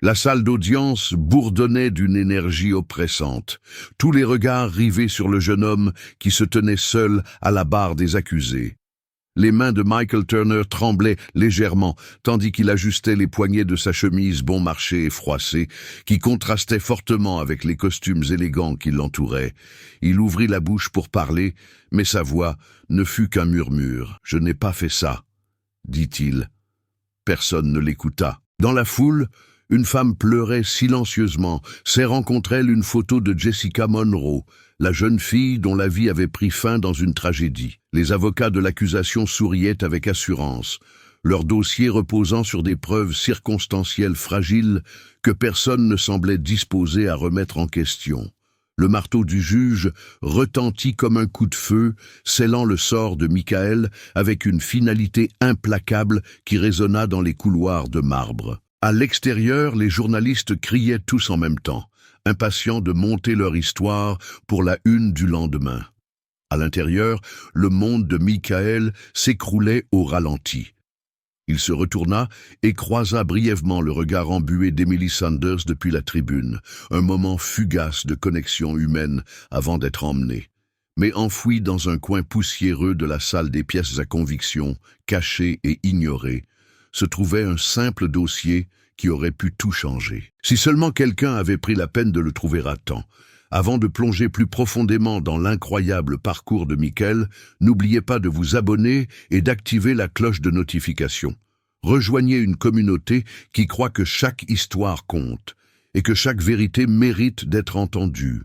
La salle d'audience bourdonnait d'une énergie oppressante. Tous les regards rivés sur le jeune homme qui se tenait seul à la barre des accusés. Les mains de Michael Turner tremblaient légèrement, tandis qu'il ajustait les poignets de sa chemise bon marché et froissée, qui contrastait fortement avec les costumes élégants qui l'entouraient. Il ouvrit la bouche pour parler, mais sa voix ne fut qu'un murmure. « Je n'ai pas fait ça », dit-il. Personne ne l'écouta. Dans la foule, une femme pleurait silencieusement, serrant contre elle une photo de Jessica Monroe, la jeune fille dont la vie avait pris fin dans une tragédie. Les avocats de l'accusation souriaient avec assurance, leur dossier reposant sur des preuves circonstancielles fragiles que personne ne semblait disposé à remettre en question. Le marteau du juge retentit comme un coup de feu, scellant le sort de Michael avec une finalité implacable qui résonna dans les couloirs de marbre. À l'extérieur, les journalistes criaient tous en même temps, impatients de monter leur histoire pour la une du lendemain. À l'intérieur, le monde de Michael s'écroulait au ralenti. Il se retourna et croisa brièvement le regard embué d'Emily Sanders depuis la tribune, un moment fugace de connexion humaine avant d'être emmené. Mais enfoui dans un coin poussiéreux de la salle des pièces à conviction, caché et ignoré, se trouvait un simple dossier qui aurait pu tout changer. Si seulement quelqu'un avait pris la peine de le trouver à temps. Avant de plonger plus profondément dans l'incroyable parcours de Michael, n'oubliez pas de vous abonner et d'activer la cloche de notification. Rejoignez une communauté qui croit que chaque histoire compte et que chaque vérité mérite d'être entendue.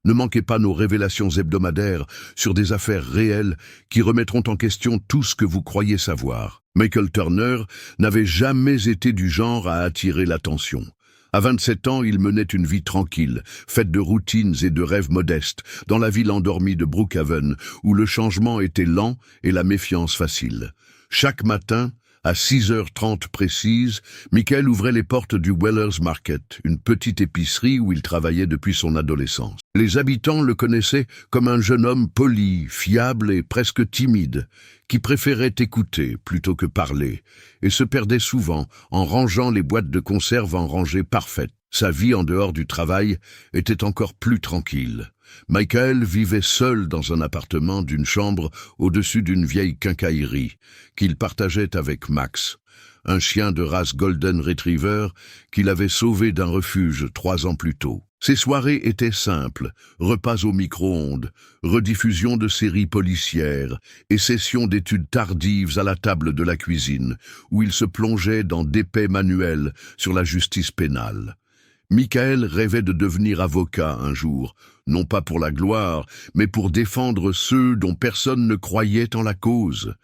Ne manquez pas nos révélations hebdomadaires sur des affaires réelles qui remettront en question tout ce que vous croyez savoir. Michael Turner n'avait jamais été du genre à attirer l'attention. À 27 ans, il menait une vie tranquille, faite de routines et de rêves modestes, dans la ville endormie de Brookhaven, où le changement était lent et la méfiance facile. Chaque matin, à 6h30 précise, Michael ouvrait les portes du Weller's Market, une petite épicerie où il travaillait depuis son adolescence. Les habitants le connaissaient comme un jeune homme poli, fiable et presque timide, qui préférait écouter plutôt que parler, et se perdait souvent en rangeant les boîtes de conserve en rangées parfaites. Sa vie en dehors du travail était encore plus tranquille. Michael vivait seul dans un appartement d'une chambre au-dessus d'une vieille quincaillerie qu'il partageait avec Max, un chien de race Golden Retriever qu'il avait sauvé d'un refuge 3 ans plus tôt. Ses soirées étaient simples, repas au micro-ondes, rediffusion de séries policières et sessions d'études tardives à la table de la cuisine, où il se plongeait dans d'épais manuels sur la justice pénale. Michael rêvait de devenir avocat un jour, non pas pour la gloire, mais pour défendre ceux dont personne ne croyait en la cause.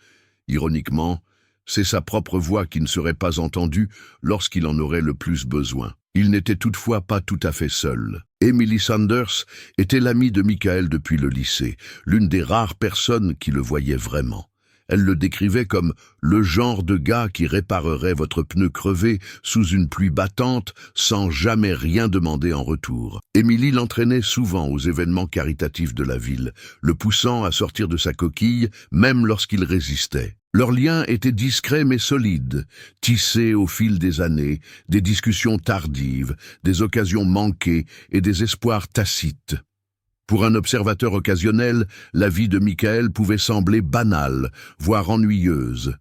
Ironiquement, c'est sa propre voix qui ne serait pas entendue lorsqu'il en aurait le plus besoin. Il n'était toutefois pas tout à fait seul. Emily Sanders était l'amie de Michael depuis le lycée, l'une des rares personnes qui le voyaient vraiment. Elle le décrivait comme le genre de gars qui réparerait votre pneu crevé sous une pluie battante sans jamais rien demander en retour. Emily l'entraînait souvent aux événements caritatifs de la ville, le poussant à sortir de sa coquille même lorsqu'il résistait. Leur lien était discret mais solide, tissé au fil des années, des discussions tardives, des occasions manquées et des espoirs tacites. Pour un observateur occasionnel, la vie de Michael pouvait sembler banale, voire ennuyeuse.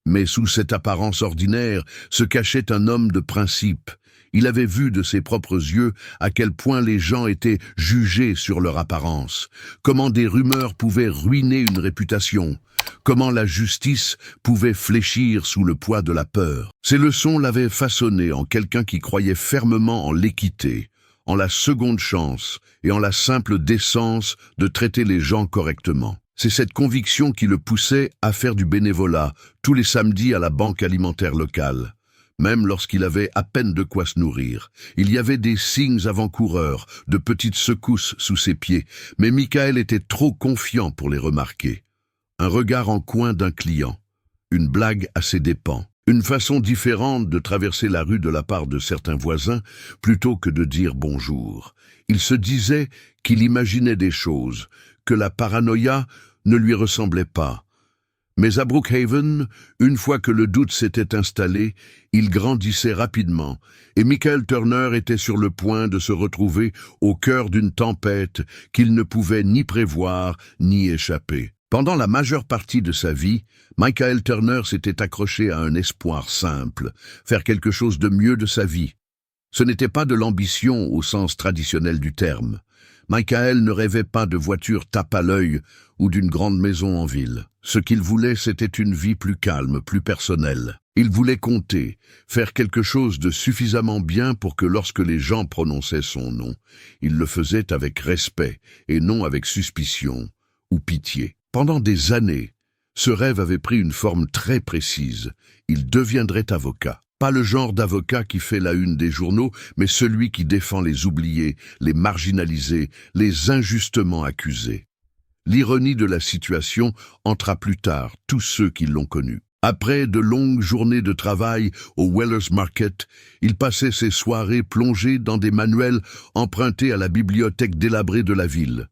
Mais sous cette apparence ordinaire se cachait un homme de principe. Il avait vu de ses propres yeux à quel point les gens étaient jugés sur leur apparence, comment des rumeurs pouvaient ruiner une réputation, comment la justice pouvait fléchir sous le poids de la peur. Ces leçons l'avaient façonné en quelqu'un qui croyait fermement en l'équité, en la seconde chance et en la simple décence de traiter les gens correctement. C'est cette conviction qui le poussait à faire du bénévolat tous les samedis à la banque alimentaire locale. Même lorsqu'il avait à peine de quoi se nourrir, il y avait des signes avant-coureurs, de petites secousses sous ses pieds, mais Michael était trop confiant pour les remarquer. Un regard en coin d'un client, une blague à ses dépens, une façon différente de traverser la rue de la part de certains voisins plutôt que de dire bonjour. Il se disait qu'il imaginait des choses, que la paranoïa ne lui ressemblait pas. Mais à Brookhaven, une fois que le doute s'était installé, il grandissait rapidement, et Michael Turner était sur le point de se retrouver au cœur d'une tempête qu'il ne pouvait ni prévoir ni échapper. Pendant la majeure partie de sa vie, Michael Turner s'était accroché à un espoir simple, faire quelque chose de mieux de sa vie. Ce n'était pas de l'ambition au sens traditionnel du terme. Michael ne rêvait pas de voiture tape à l'œil ou d'une grande maison en ville. Ce qu'il voulait, c'était une vie plus calme, plus personnelle. Il voulait compter, faire quelque chose de suffisamment bien pour que lorsque les gens prononçaient son nom, il le faisait avec respect et non avec suspicion ou pitié. Pendant des années, ce rêve avait pris une forme très précise. Il deviendrait avocat. Pas le genre d'avocat qui fait la une des journaux, mais celui qui défend les oubliés, les marginalisés, les injustement accusés. L'ironie de la situation entra plus tard tous ceux qui l'ont connu. Après de longues journées de travail au Weller's Market, il passait ses soirées plongées dans des manuels empruntés à la bibliothèque délabrée de la ville.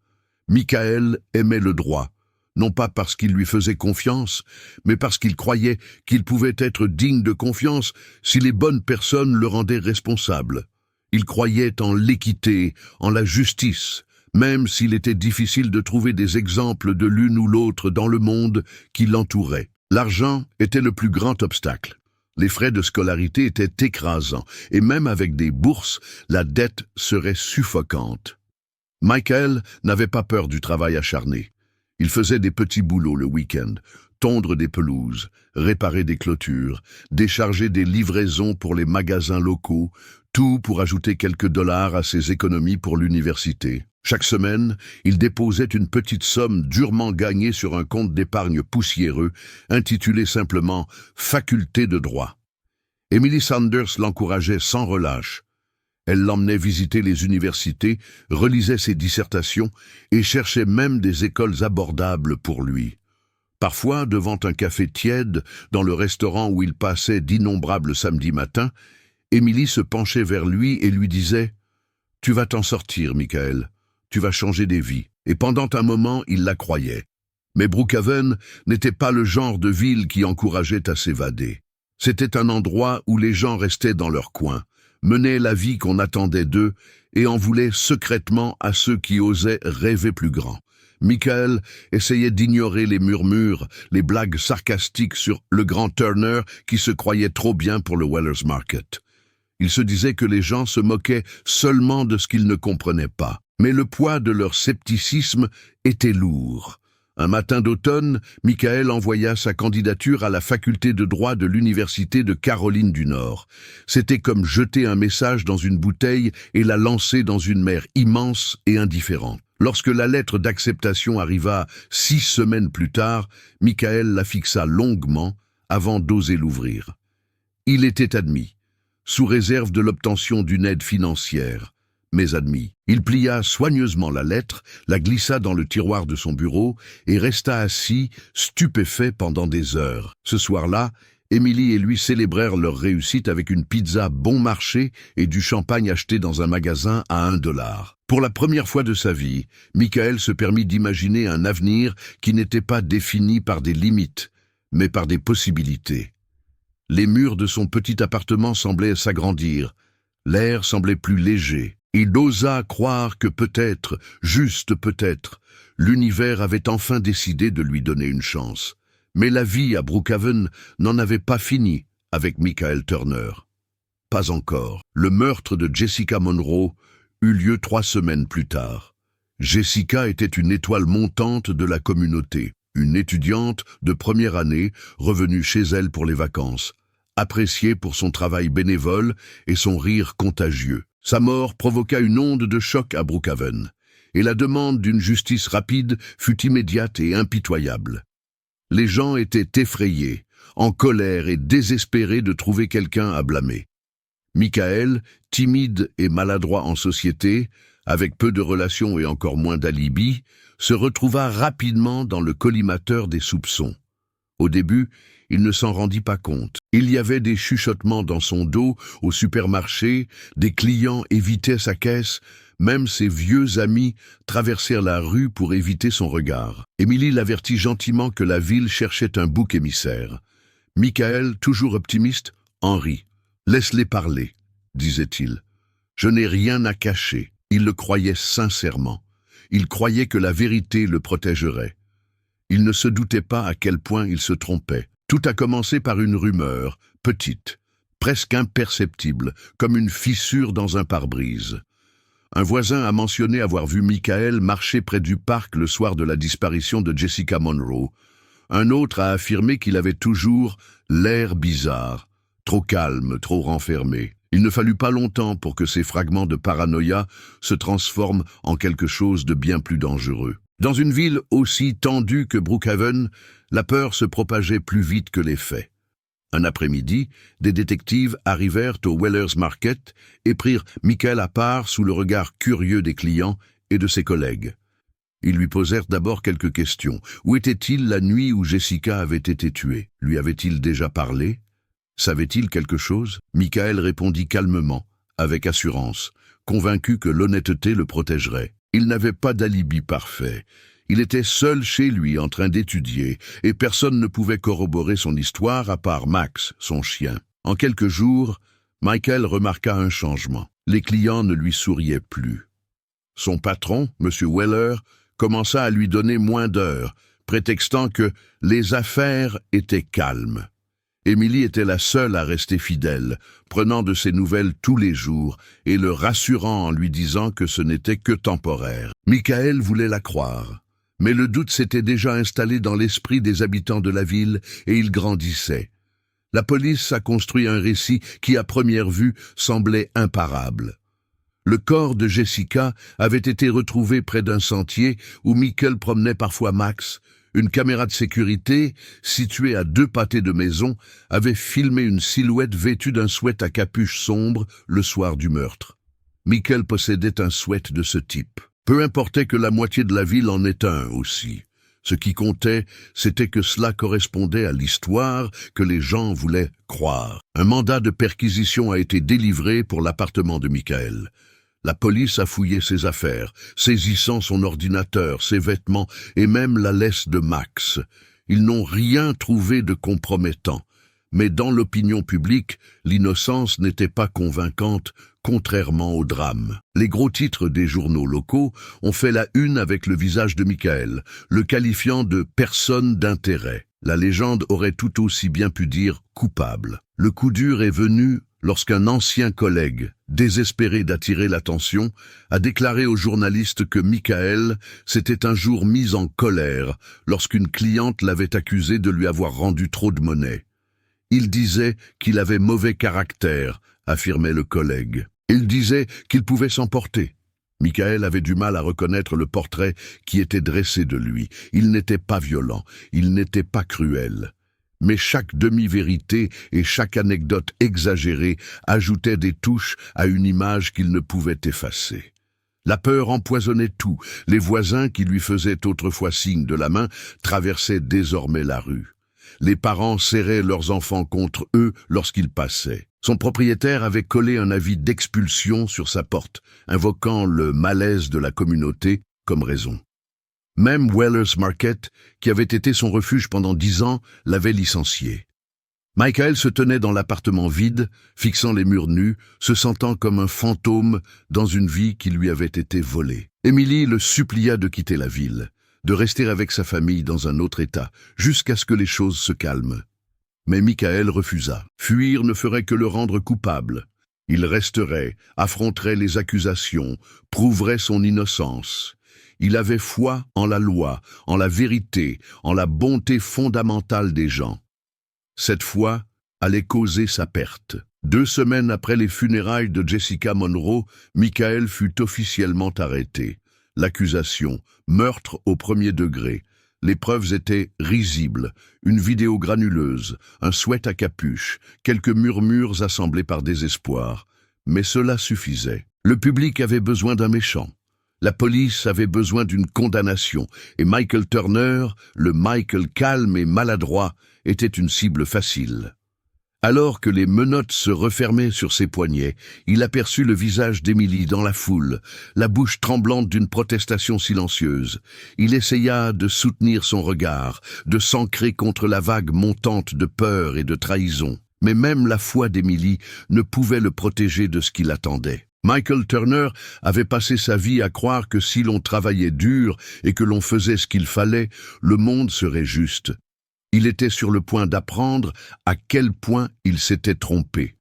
Michael aimait le droit. Non pas parce qu'il lui faisait confiance, mais parce qu'il croyait qu'il pouvait être digne de confiance si les bonnes personnes le rendaient responsable. Il croyait en l'équité, en la justice, même s'il était difficile de trouver des exemples de l'une ou l'autre dans le monde qui l'entourait. L'argent était le plus grand obstacle. Les frais de scolarité étaient écrasants, et même avec des bourses, la dette serait suffocante. Michael n'avait pas peur du travail acharné. Il faisait des petits boulots le week-end, tondre des pelouses, réparer des clôtures, décharger des livraisons pour les magasins locaux, tout pour ajouter quelques dollars à ses économies pour l'université. Chaque semaine, il déposait une petite somme durement gagnée sur un compte d'épargne poussiéreux, intitulé simplement « Faculté de droit ». Emily Sanders l'encourageait sans relâche. Elle l'emmenait visiter les universités, relisait ses dissertations et cherchait même des écoles abordables pour lui. Parfois, devant un café tiède, dans le restaurant où il passait d'innombrables samedis matins, Émilie se penchait vers lui et lui disait « Tu vas t'en sortir, Michael. Tu vas changer des vies. » Et pendant un moment, il la croyait. Mais Brookhaven n'était pas le genre de ville qui encourageait à s'évader. C'était un endroit où les gens restaient dans leur coin, menaient la vie qu'on attendait d'eux et en voulaient secrètement à ceux qui osaient rêver plus grand. Michael essayait d'ignorer les murmures, les blagues sarcastiques sur le grand Turner qui se croyait trop bien pour le Weller's Market. Il se disait que les gens se moquaient seulement de ce qu'ils ne comprenaient pas. Mais le poids de leur scepticisme était lourd. Un matin d'automne, Michael envoya sa candidature à la faculté de droit de l'Université de Caroline du Nord. C'était comme jeter un message dans une bouteille et la lancer dans une mer immense et indifférente. Lorsque la lettre d'acceptation arriva 6 semaines plus tard, Michael la fixa longuement avant d'oser l'ouvrir. Il était admis, sous réserve de l'obtention d'une aide financière. Mais admis. Il plia soigneusement la lettre, la glissa dans le tiroir de son bureau et resta assis, stupéfait pendant des heures. Ce soir-là, Émilie et lui célébrèrent leur réussite avec une pizza bon marché et du champagne acheté dans un magasin à $1. Pour la première fois de sa vie, Michael se permit d'imaginer un avenir qui n'était pas défini par des limites, mais par des possibilités. Les murs de son petit appartement semblaient s'agrandir, l'air semblait plus léger. Il osa croire que peut-être, juste peut-être, l'univers avait enfin décidé de lui donner une chance. Mais la vie à Brookhaven n'en avait pas fini avec Michael Turner. Pas encore. Le meurtre de Jessica Monroe eut lieu 3 semaines plus tard. Jessica était une étoile montante de la communauté, une étudiante de première année revenue chez elle pour les vacances, appréciée pour son travail bénévole et son rire contagieux. Sa mort provoqua une onde de choc à Brookhaven, et la demande d'une justice rapide fut immédiate et impitoyable. Les gens étaient effrayés, en colère et désespérés de trouver quelqu'un à blâmer. Michael, timide et maladroit en société, avec peu de relations et encore moins d'alibi, se retrouva rapidement dans le collimateur des soupçons. Au début, il ne s'en rendit pas compte. Il y avait des chuchotements dans son dos, au supermarché, des clients évitaient sa caisse, Même ses vieux amis traversèrent la rue pour éviter son regard. Emily l'avertit gentiment que la ville cherchait un bouc émissaire. Michael, toujours optimiste, en rit. « Laisse-les parler », disait-il. « Je n'ai rien à cacher. » Il le croyait sincèrement. Il croyait que la vérité le protégerait. Il ne se doutait pas à quel point il se trompait. Tout a commencé par une rumeur, petite, presque imperceptible, comme une fissure dans un pare-brise. Un voisin a mentionné avoir vu Michael marcher près du parc le soir de la disparition de Jessica Monroe. Un autre a affirmé qu'il avait toujours l'air bizarre, trop calme, trop renfermé. Il ne fallut pas longtemps pour que ces fragments de paranoïa se transforment en quelque chose de bien plus dangereux. Dans une ville aussi tendue que Brookhaven, la peur se propageait plus vite que les faits. Un après-midi, des détectives arrivèrent au Wellers Market et prirent Michael à part sous le regard curieux des clients et de ses collègues. Ils lui posèrent d'abord quelques questions. Où était-il la nuit où Jessica avait été tuée? Lui avait-il déjà parlé? Savait-il quelque chose? Michael répondit calmement, avec assurance, convaincu que l'honnêteté le protégerait. Il n'avait pas d'alibi parfait. Il était seul chez lui en train d'étudier, et personne ne pouvait corroborer son histoire à part Max, son chien. En quelques jours, Michael remarqua un changement. Les clients ne lui souriaient plus. Son patron, M. Weller, commença à lui donner moins d'heures, prétextant que les affaires étaient calmes. Emily était la seule à rester fidèle, prenant de ses nouvelles tous les jours et le rassurant en lui disant que ce n'était que temporaire. Michael voulait la croire, mais le doute s'était déjà installé dans l'esprit des habitants de la ville et il grandissait. La police a construit un récit qui, à première vue, semblait imparable. Le corps de Jessica avait été retrouvé près d'un sentier où Michael promenait parfois Max. Une caméra de sécurité, située à 2 pâtés de maison, avait filmé une silhouette vêtue d'un sweat à capuche sombre le soir du meurtre. Michael possédait un sweat de ce type. Peu importait que la moitié de la ville en ait un aussi. Ce qui comptait, c'était que cela correspondait à l'histoire que les gens voulaient croire. Un mandat de perquisition a été délivré pour l'appartement de Michael. La police a fouillé ses affaires, saisissant son ordinateur, ses vêtements et même la laisse de Max. Ils n'ont rien trouvé de compromettant. Mais dans l'opinion publique, l'innocence n'était pas convaincante, contrairement au drame. Les gros titres des journaux locaux ont fait la une avec le visage de Michael, le qualifiant de « personne d'intérêt ». La légende aurait tout aussi bien pu dire « coupable ». Le coup dur est venu lorsqu'un ancien collègue, désespéré d'attirer l'attention, a déclaré aux journalistes que Michael s'était un jour mis en colère lorsqu'une cliente l'avait accusé de lui avoir rendu trop de monnaie. Il disait qu'il avait mauvais caractère, affirmait le collègue. Il disait qu'il pouvait s'emporter. Michael avait du mal à reconnaître le portrait qui était dressé de lui. Il n'était pas violent, il n'était pas cruel. Mais chaque demi-vérité et chaque anecdote exagérée ajoutaient des touches à une image qu'il ne pouvait effacer. La peur empoisonnait tout. Les voisins qui lui faisaient autrefois signe de la main traversaient désormais la rue. Les parents serraient leurs enfants contre eux lorsqu'ils passaient. Son propriétaire avait collé un avis d'expulsion sur sa porte, invoquant le malaise de la communauté comme raison. Même Wellers Market, qui avait été son refuge pendant 10 ans, l'avait licencié. Michael se tenait dans l'appartement vide, fixant les murs nus, se sentant comme un fantôme dans une vie qui lui avait été volée. Emily le supplia de quitter la ville, de rester avec sa famille dans un autre état, jusqu'à ce que les choses se calment. Mais Michael refusa. Fuir ne ferait que le rendre coupable. Il resterait, affronterait les accusations, prouverait son innocence. Il avait foi en la loi, en la vérité, en la bonté fondamentale des gens. Cette foi allait causer sa perte. 2 semaines après les funérailles de Jessica Monroe, Michael fut officiellement arrêté. L'accusation, meurtre au 1er degré. Les preuves étaient risibles, une vidéo granuleuse, un sweat à capuche, quelques murmures assemblés par désespoir. Mais cela suffisait. Le public avait besoin d'un méchant. La police avait besoin d'une condamnation, et Michael Turner, le Michael calme et maladroit, était une cible facile. Alors que les menottes se refermaient sur ses poignets, il aperçut le visage d'Emily dans la foule, la bouche tremblante d'une protestation silencieuse. Il essaya de soutenir son regard, de s'ancrer contre la vague montante de peur et de trahison. Mais même la foi d'Emily ne pouvait le protéger de ce qui l'attendait. Michael Turner avait passé sa vie à croire que si l'on travaillait dur et que l'on faisait ce qu'il fallait, le monde serait juste. Il était sur le point d'apprendre à quel point il s'était trompé.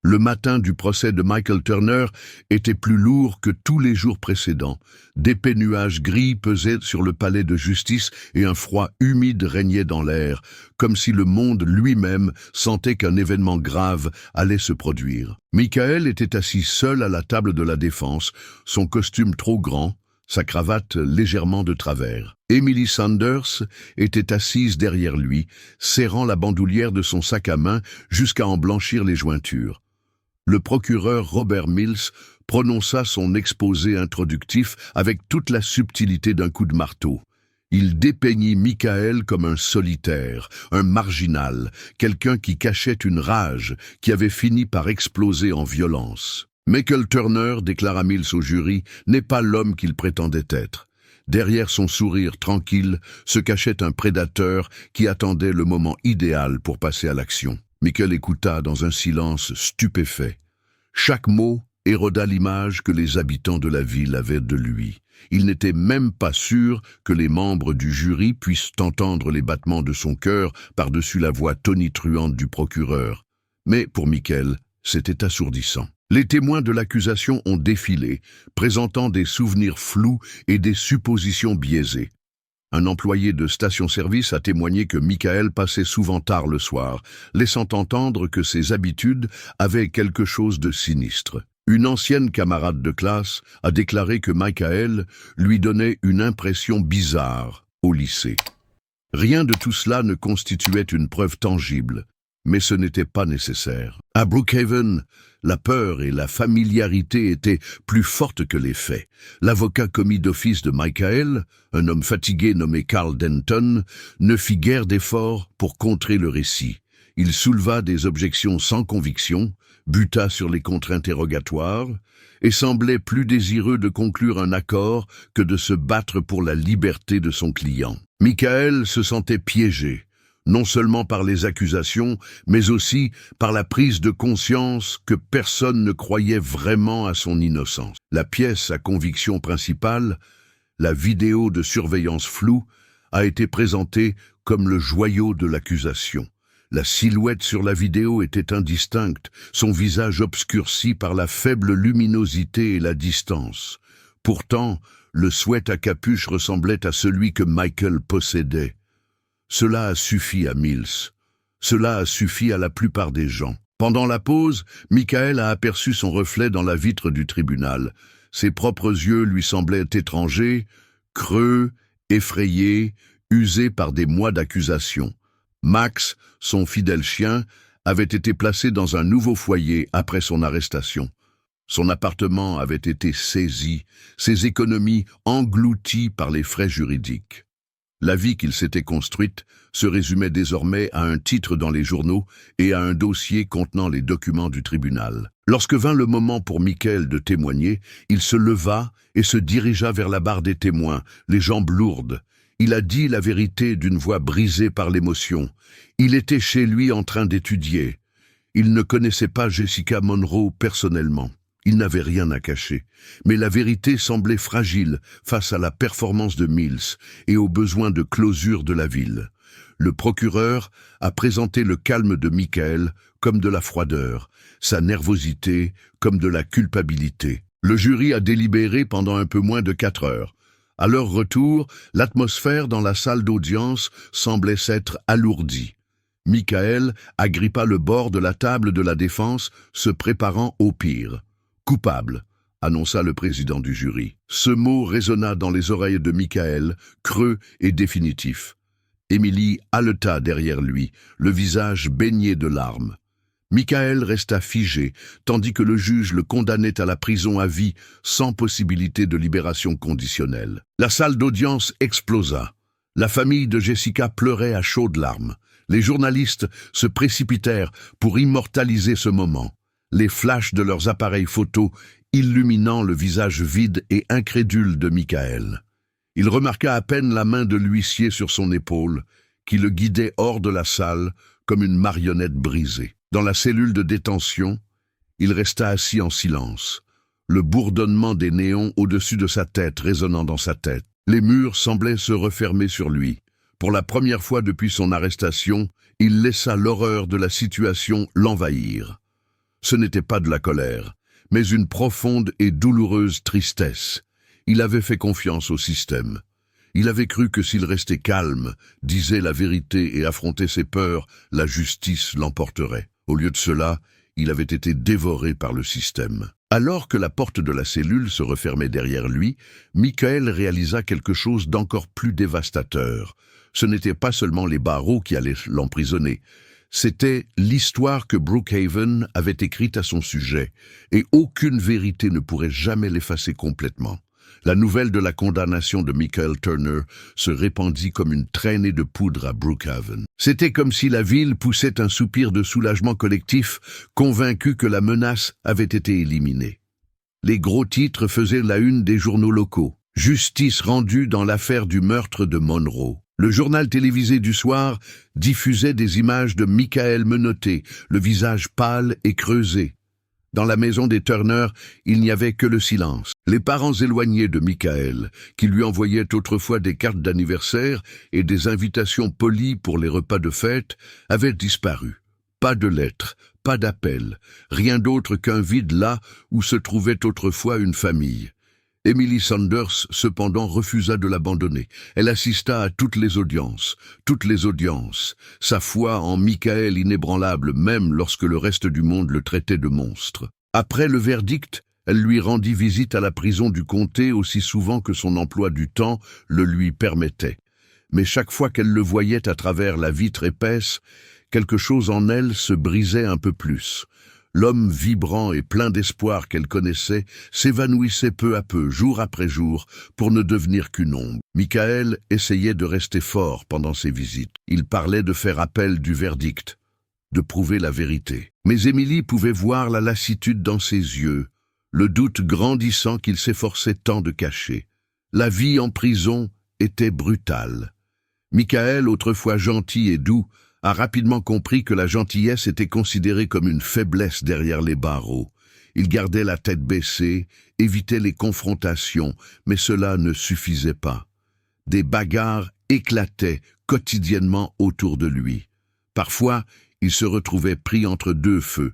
Le matin du procès de Michael Turner était plus lourd que tous les jours précédents. D'épais nuages gris pesaient sur le palais de justice et un froid humide régnait dans l'air, comme si le monde lui-même sentait qu'un événement grave allait se produire. Michael était assis seul à la table de la défense, son costume trop grand, sa cravate légèrement de travers. Emily Sanders était assise derrière lui, serrant la bandoulière de son sac à main jusqu'à en blanchir les jointures. Le procureur Robert Mills prononça son exposé introductif avec toute la subtilité d'un coup de marteau. Il dépeignit Michael comme un solitaire, un marginal, quelqu'un qui cachait une rage qui avait fini par exploser en violence. Michael Turner, déclara Mills au jury, n'est pas l'homme qu'il prétendait être. Derrière son sourire tranquille se cachait un prédateur qui attendait le moment idéal pour passer à l'action. Michael écouta dans un silence stupéfait. Chaque mot éroda l'image que les habitants de la ville avaient de lui. Il n'était même pas sûr que les membres du jury puissent entendre les battements de son cœur par-dessus la voix tonitruante du procureur. Mais pour Michael, c'était assourdissant. Les témoins de l'accusation ont défilé, présentant des souvenirs flous et des suppositions biaisées. Un employé de station-service a témoigné que Michael passait souvent tard le soir, laissant entendre que ses habitudes avaient quelque chose de sinistre. Une ancienne camarade de classe a déclaré que Michael lui donnait une impression bizarre au lycée. Rien de tout cela ne constituait une preuve tangible, mais ce n'était pas nécessaire. À Brookhaven, la peur et la familiarité étaient plus fortes que les faits. L'avocat commis d'office de Michael, un homme fatigué nommé Carl Denton, ne fit guère d'efforts pour contrer le récit. Il souleva des objections sans conviction, buta sur les contre-interrogatoires et semblait plus désireux de conclure un accord que de se battre pour la liberté de son client. Michael se sentait piégé, non seulement par les accusations, mais aussi par la prise de conscience que personne ne croyait vraiment à son innocence. La pièce à conviction principale, la vidéo de surveillance floue, a été présentée comme le joyau de l'accusation. La silhouette sur la vidéo était indistincte, son visage obscurci par la faible luminosité et la distance. Pourtant, le sweat à capuche ressemblait à celui que Michael possédait. Cela a suffi à Mills. Cela a suffi à la plupart des gens. Pendant la pause, Michael a aperçu son reflet dans la vitre du tribunal. Ses propres yeux lui semblaient étrangers, creux, effrayés, usés par des mois d'accusation. Max, son fidèle chien, avait été placé dans un nouveau foyer après son arrestation. Son appartement avait été saisi, ses économies englouties par les frais juridiques. La vie qu'il s'était construite se résumait désormais à un titre dans les journaux et à un dossier contenant les documents du tribunal. Lorsque vint le moment pour Michael de témoigner, il se leva et se dirigea vers la barre des témoins, les jambes lourdes. Il a dit la vérité d'une voix brisée par l'émotion. Il était chez lui en train d'étudier. Il ne connaissait pas Jessica Monroe personnellement. Il n'avait rien à cacher, mais la vérité semblait fragile face à la performance de Mills et aux besoins de closure de la ville. Le procureur a présenté le calme de Michael comme de la froideur, sa nervosité comme de la culpabilité. Le jury a délibéré pendant un peu moins de 4 heures. À leur retour, l'atmosphère dans la salle d'audience semblait s'être alourdie. Michael agrippa le bord de la table de la défense, se préparant au pire. « Coupable », annonça le président du jury. Ce mot résonna dans les oreilles de Michael, creux et définitif. Emily haleta derrière lui, le visage baigné de larmes. Michael resta figé, tandis que le juge le condamnait à la prison à vie, sans possibilité de libération conditionnelle. La salle d'audience explosa. La famille de Jessica pleurait à chaudes larmes. Les journalistes se précipitèrent pour immortaliser ce moment, les flashs de leurs appareils photo illuminant le visage vide et incrédule de Michael. Il remarqua à peine la main de l'huissier sur son épaule, qui le guidait hors de la salle comme une marionnette brisée. Dans la cellule de détention, il resta assis en silence, le bourdonnement des néons au-dessus de sa tête résonnant dans sa tête. Les murs semblaient se refermer sur lui. Pour la première fois depuis son arrestation, il laissa l'horreur de la situation l'envahir. Ce n'était pas de la colère, mais une profonde et douloureuse tristesse. Il avait fait confiance au système. Il avait cru que s'il restait calme, disait la vérité et affrontait ses peurs, la justice l'emporterait. Au lieu de cela, il avait été dévoré par le système. Alors que la porte de la cellule se refermait derrière lui, Michael réalisa quelque chose d'encore plus dévastateur. Ce n'était pas seulement les barreaux qui allaient l'emprisonner. C'était l'histoire que Brookhaven avait écrite à son sujet, et aucune vérité ne pourrait jamais l'effacer complètement. La nouvelle de la condamnation de Michael Turner se répandit comme une traînée de poudre à Brookhaven. C'était comme si la ville poussait un soupir de soulagement collectif, convaincu que la menace avait été éliminée. Les gros titres faisaient la une des journaux locaux. Justice rendue dans l'affaire du meurtre de Monroe. Le journal télévisé du soir diffusait des images de Michael menotté, le visage pâle et creusé. Dans la maison des Turner, il n'y avait que le silence. Les parents éloignés de Michael, qui lui envoyaient autrefois des cartes d'anniversaire et des invitations polies pour les repas de fête, avaient disparu. Pas de lettres, pas d'appels, rien d'autre qu'un vide là où se trouvait autrefois une famille. Emily Sanders, cependant, refusa de l'abandonner. Elle assista à toutes les audiences. Sa foi en Michael inébranlable, même lorsque le reste du monde le traitait de monstre. Après le verdict, elle lui rendit visite à la prison du comté aussi souvent que son emploi du temps le lui permettait. Mais chaque fois qu'elle le voyait à travers la vitre épaisse, quelque chose en elle se brisait un peu plus. L'homme vibrant et plein d'espoir qu'elle connaissait s'évanouissait peu à peu, jour après jour, pour ne devenir qu'une ombre. Michael essayait de rester fort pendant ses visites. Il parlait de faire appel du verdict, de prouver la vérité. Mais Emily pouvait voir la lassitude dans ses yeux, le doute grandissant qu'il s'efforçait tant de cacher. La vie en prison était brutale. Michael, autrefois gentil et doux, a rapidement compris que la gentillesse était considérée comme une faiblesse derrière les barreaux. Il gardait la tête baissée, évitait les confrontations, mais cela ne suffisait pas. Des bagarres éclataient quotidiennement autour de lui. Parfois, il se retrouvait pris entre deux feux.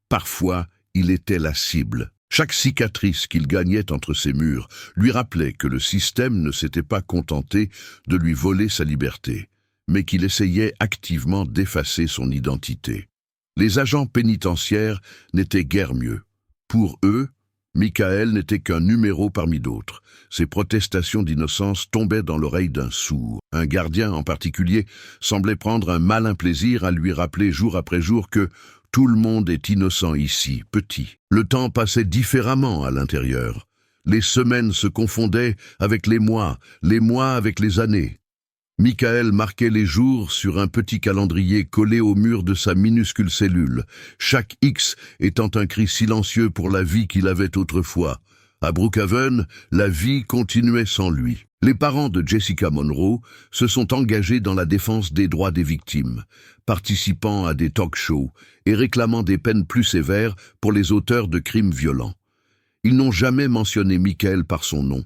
Parfois, il était la cible. Chaque cicatrice qu'il gagnait entre ses murs lui rappelait que le système ne s'était pas contenté de lui voler sa liberté, mais qu'il essayait activement d'effacer son identité. Les agents pénitentiaires n'étaient guère mieux. Pour eux, Michael n'était qu'un numéro parmi d'autres. Ses protestations d'innocence tombaient dans l'oreille d'un sourd. Un gardien en particulier semblait prendre un malin plaisir à lui rappeler jour après jour que tout le monde est innocent ici, petit. Le temps passait différemment à l'intérieur. Les semaines se confondaient avec les mois avec les années. Michael marquait les jours sur un petit calendrier collé au mur de sa minuscule cellule, chaque X étant un cri silencieux pour la vie qu'il avait autrefois. À Brookhaven, la vie continuait sans lui. Les parents de Jessica Monroe se sont engagés dans la défense des droits des victimes, participant à des talk-shows et réclamant des peines plus sévères pour les auteurs de crimes violents. Ils n'ont jamais mentionné Michael par son nom,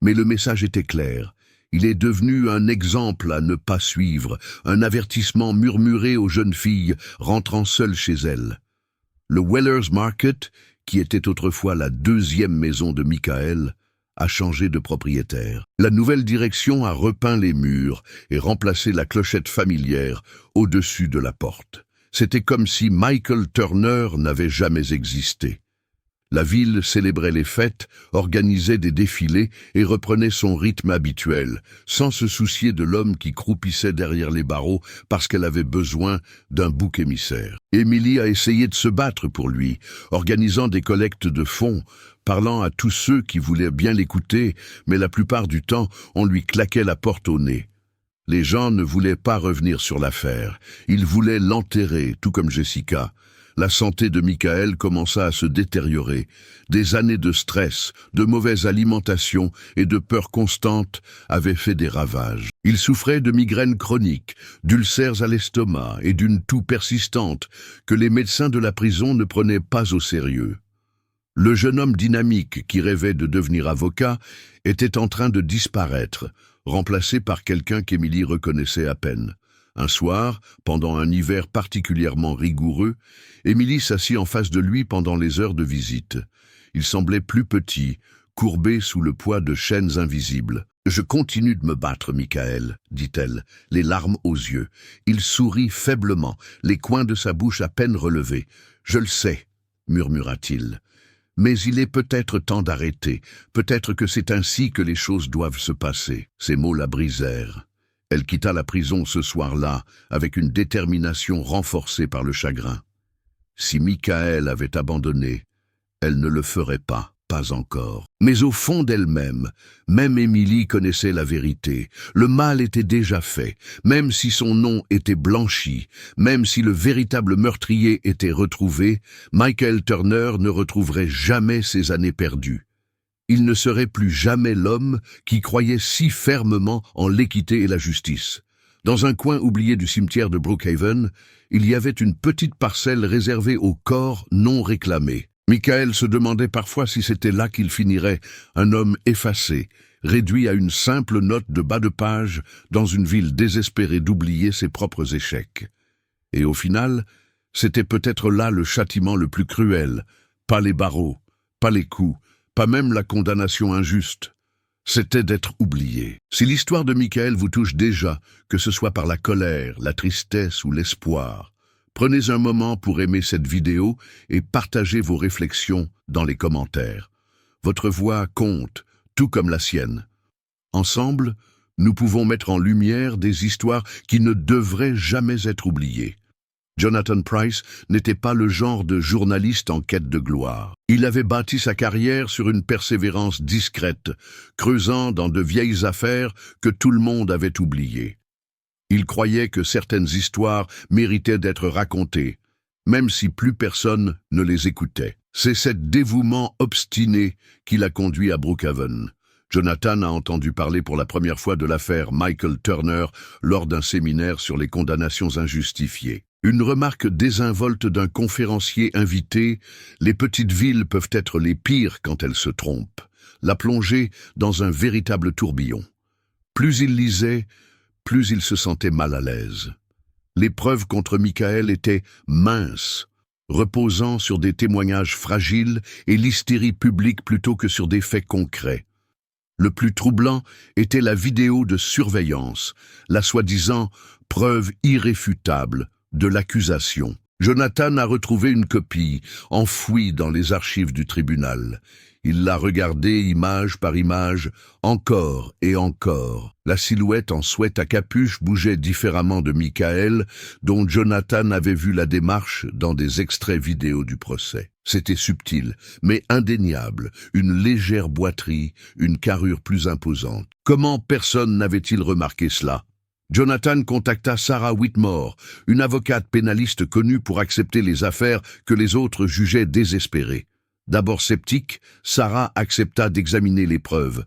mais le message était clair. Il est devenu un exemple à ne pas suivre, un avertissement murmuré aux jeunes filles rentrant seules chez elles. Le Wellers Market, qui était autrefois la deuxième maison de Michael, a changé de propriétaire. La nouvelle direction a repeint les murs et remplacé la clochette familière au-dessus de la porte. C'était comme si Michael Turner n'avait jamais existé. La ville célébrait les fêtes, organisait des défilés et reprenait son rythme habituel, sans se soucier de l'homme qui croupissait derrière les barreaux parce qu'elle avait besoin d'un bouc émissaire. Emily a essayé de se battre pour lui, organisant des collectes de fonds, parlant à tous ceux qui voulaient bien l'écouter, mais la plupart du temps, on lui claquait la porte au nez. Les gens ne voulaient pas revenir sur l'affaire. Ils voulaient l'enterrer, tout comme Jessica. La santé de Michael commença à se détériorer. Des années de stress, de mauvaise alimentation et de peur constante avaient fait des ravages. Il souffrait de migraines chroniques, d'ulcères à l'estomac et d'une toux persistante que les médecins de la prison ne prenaient pas au sérieux. Le jeune homme dynamique qui rêvait de devenir avocat était en train de disparaître, remplacé par quelqu'un qu'Emily reconnaissait à peine. Un soir, pendant un hiver particulièrement rigoureux, Emily s'assit en face de lui pendant les heures de visite. Il semblait plus petit, courbé sous le poids de chaînes invisibles. « Je continue de me battre, Michael, » dit-elle, les larmes aux yeux. Il sourit faiblement, les coins de sa bouche à peine relevés. « Je le sais, » murmura-t-il. « Mais il est peut-être temps d'arrêter. Peut-être que c'est ainsi que les choses doivent se passer. » Ces mots la brisèrent. Elle quitta la prison ce soir-là avec une détermination renforcée par le chagrin. Si Michael avait abandonné, elle ne le ferait pas encore. Mais au fond d'elle-même, même Emily connaissait la vérité. Le mal était déjà fait, même si son nom était blanchi, même si le véritable meurtrier était retrouvé, Michael Turner ne retrouverait jamais ses années perdues. Il ne serait plus jamais l'homme qui croyait si fermement en l'équité et la justice. Dans un coin oublié du cimetière de Brookhaven, il y avait une petite parcelle réservée aux corps non réclamés. Michael se demandait parfois si c'était là qu'il finirait, un homme effacé, réduit à une simple note de bas de page dans une ville désespérée d'oublier ses propres échecs. Et au final, c'était peut-être là le châtiment le plus cruel, pas les barreaux, pas les coups, pas même la condamnation injuste. C'était d'être oublié. Si l'histoire de Michael vous touche déjà, que ce soit par la colère, la tristesse ou l'espoir, prenez un moment pour aimer cette vidéo et partagez vos réflexions dans les commentaires. Votre voix compte, tout comme la sienne. Ensemble, nous pouvons mettre en lumière des histoires qui ne devraient jamais être oubliées. Jonathan Pryce n'était pas le genre de journaliste en quête de gloire. Il avait bâti sa carrière sur une persévérance discrète, creusant dans de vieilles affaires que tout le monde avait oubliées. Il croyait que certaines histoires méritaient d'être racontées, même si plus personne ne les écoutait. C'est cet dévouement obstiné qui l'a conduit à Brookhaven. Jonathan a entendu parler pour la première fois de l'affaire Michael Turner lors d'un séminaire sur les condamnations injustifiées. Une remarque désinvolte d'un conférencier invité, les petites villes peuvent être les pires quand elles se trompent, l'a plongé dans un véritable tourbillon. Plus il lisait, plus il se sentait mal à l'aise. Les preuves contre Michael étaient minces, reposant sur des témoignages fragiles et l'hystérie publique plutôt que sur des faits concrets. Le plus troublant était la vidéo de surveillance, la soi-disant preuve irréfutable de l'accusation. Jonathan a retrouvé une copie, enfouie dans les archives du tribunal. Il l'a regardée image par image, encore et encore. La silhouette en sweat à capuche bougeait différemment de Michael, dont Jonathan avait vu la démarche dans des extraits vidéo du procès. C'était subtil, mais indéniable, une légère boiterie, une carrure plus imposante. Comment personne n'avait-il remarqué cela? Jonathan contacta Sarah Whitmore, une avocate pénaliste connue pour accepter les affaires que les autres jugeaient désespérées. D'abord sceptique, Sarah accepta d'examiner les preuves.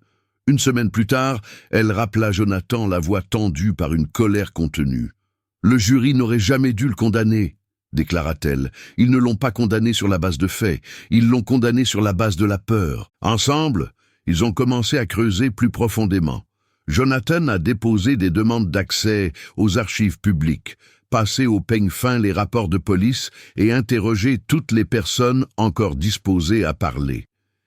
Une semaine plus tard, elle rappela Jonathan, la voix tendue par une colère contenue. « Le jury n'aurait jamais dû le condamner », déclara-t-elle. « Ils ne l'ont pas condamné sur la base de faits, ils l'ont condamné sur la base de la peur. » Ensemble, ils ont commencé à creuser plus profondément. Jonathan a déposé des demandes d'accès aux archives publiques, passé au peigne fin les rapports de police et interrogé toutes les personnes encore disposées à parler.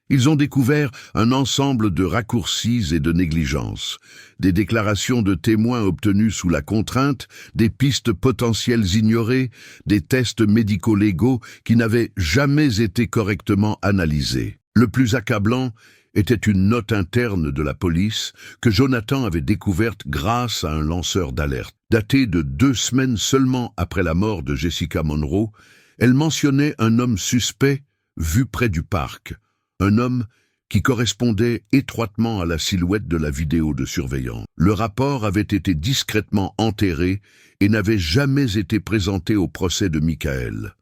Ils ont découvert un ensemble de raccourcis et de négligences, des déclarations de témoins obtenues sous la contrainte, des pistes potentielles ignorées, des tests médico-légaux qui n'avaient jamais été correctement analysés. Le plus accablant était une note interne de la police que Jonathan avait découverte grâce à un lanceur d'alerte. Datée de 2 semaines seulement après la mort de Jessica Monroe, elle mentionnait un homme suspect vu près du parc, un homme qui correspondait étroitement à la silhouette de la vidéo de surveillance. Le rapport avait été discrètement enterré et n'avait jamais été présenté au procès de Michael.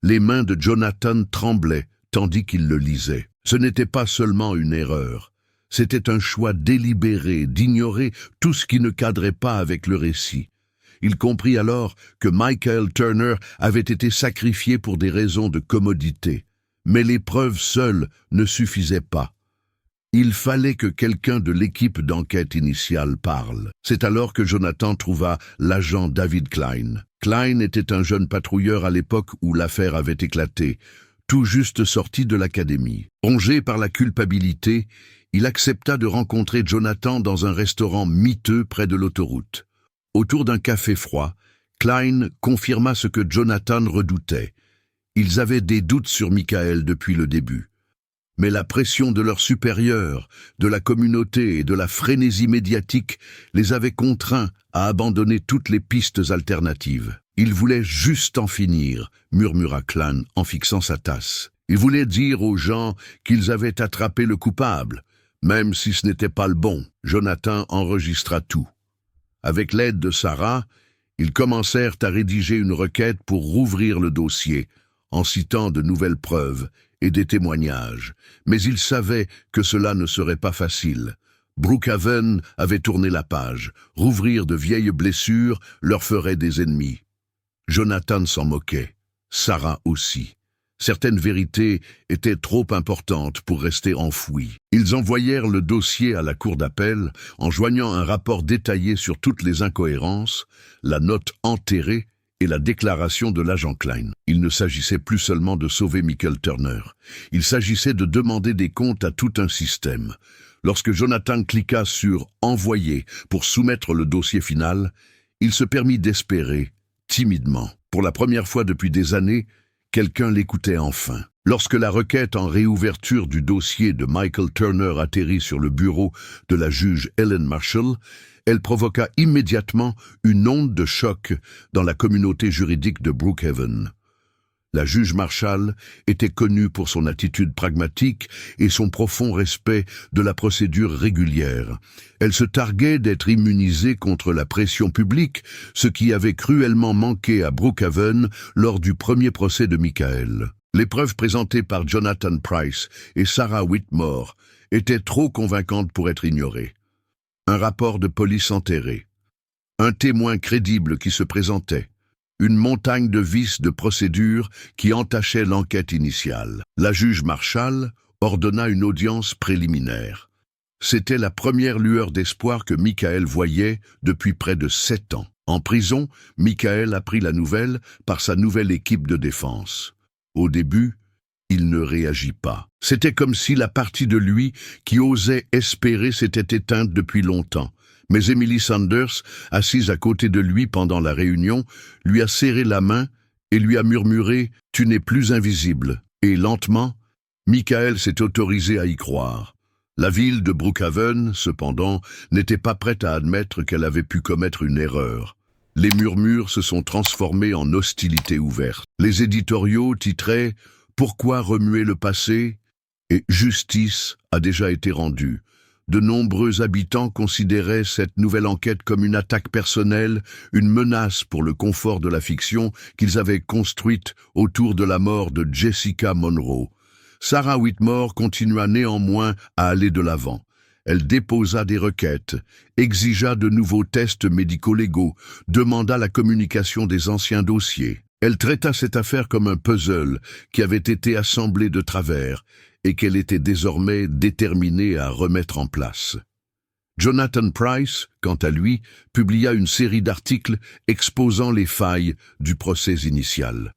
Les mains de Jonathan tremblaient tandis qu'il le lisait. Ce n'était pas seulement une erreur, c'était un choix délibéré d'ignorer tout ce qui ne cadrait pas avec le récit. Il comprit alors que Michael Turner avait été sacrifié pour des raisons de commodité. Mais les preuves seules ne suffisaient pas. Il fallait que quelqu'un de l'équipe d'enquête initiale parle. C'est alors que Jonathan trouva l'agent David Klein. Klein était un jeune patrouilleur à l'époque où l'affaire avait éclaté, tout juste sorti de l'académie. Rongé par la culpabilité, il accepta de rencontrer Jonathan dans un restaurant miteux près de l'autoroute. Autour d'un café froid, Klein confirma ce que Jonathan redoutait. Ils avaient des doutes sur Michael depuis le début. Mais la pression de leurs supérieurs, de la communauté et de la frénésie médiatique les avait contraints à abandonner toutes les pistes alternatives. Ils voulaient juste en finir, murmura Klein en fixant sa tasse. Il voulait dire aux gens qu'ils avaient attrapé le coupable, même si ce n'était pas le bon. Jonathan enregistra tout. Avec l'aide de Sarah, ils commencèrent à rédiger une requête pour rouvrir le dossier, en citant de nouvelles preuves et des témoignages. Mais ils savaient que cela ne serait pas facile. Brookhaven avait tourné la page. Rouvrir de vieilles blessures leur ferait des ennemis. Jonathan s'en moquait. Sarah aussi. Certaines vérités étaient trop importantes pour rester enfouies. Ils envoyèrent le dossier à la cour d'appel en joignant un rapport détaillé sur toutes les incohérences, la note enterrée et la déclaration de l'agent Klein. Il ne s'agissait plus seulement de sauver Michael Turner. Il s'agissait de demander des comptes à tout un système. Lorsque Jonathan cliqua sur « Envoyer » pour soumettre le dossier final, il se permit d'espérer, timidement. Pour la première fois depuis des années, quelqu'un l'écoutait enfin. Lorsque la requête en réouverture du dossier de Michael Turner atterrit sur le bureau de la juge Ellen Marshall, elle provoqua immédiatement une onde de choc dans la communauté juridique de Brookhaven. La juge Marshall était connue pour son attitude pragmatique et son profond respect de la procédure régulière. Elle se targuait d'être immunisée contre la pression publique, ce qui avait cruellement manqué à Brookhaven lors du premier procès de Michael. Les preuves présentées par Jonathan Price et Sarah Whitmore étaient trop convaincantes pour être ignorées. Un rapport de police enterré, un témoin crédible qui se présentait, une montagne de vices de procédure qui entachait l'enquête initiale. La juge Marshall ordonna une audience préliminaire. C'était la première lueur d'espoir que Michael voyait depuis près de 7 ans. En prison, Michael apprit la nouvelle par sa nouvelle équipe de défense. Au début, il ne réagit pas. C'était comme si la partie de lui qui osait espérer s'était éteinte depuis longtemps. Mais Emily Sanders, assise à côté de lui pendant la réunion, lui a serré la main et lui a murmuré « Tu n'es plus invisible ». Et lentement, Michael s'est autorisé à y croire. La ville de Brookhaven, cependant, n'était pas prête à admettre qu'elle avait pu commettre une erreur. Les murmures se sont transformés en hostilité ouverte. Les éditoriaux titraient « Pourquoi remuer le passé ?» et « Justice a déjà été rendue ». De nombreux habitants considéraient cette nouvelle enquête comme une attaque personnelle, une menace pour le confort de la fiction qu'ils avaient construite autour de la mort de Jessica Monroe. Sarah Whitmore continua néanmoins à aller de l'avant. Elle déposa des requêtes, exigea de nouveaux tests médico-légaux, demanda la communication des anciens dossiers. Elle traita cette affaire comme un puzzle qui avait été assemblé de travers et qu'elle était désormais déterminée à remettre en place. Jonathan Price, quant à lui, publia une série d'articles exposant les failles du procès initial.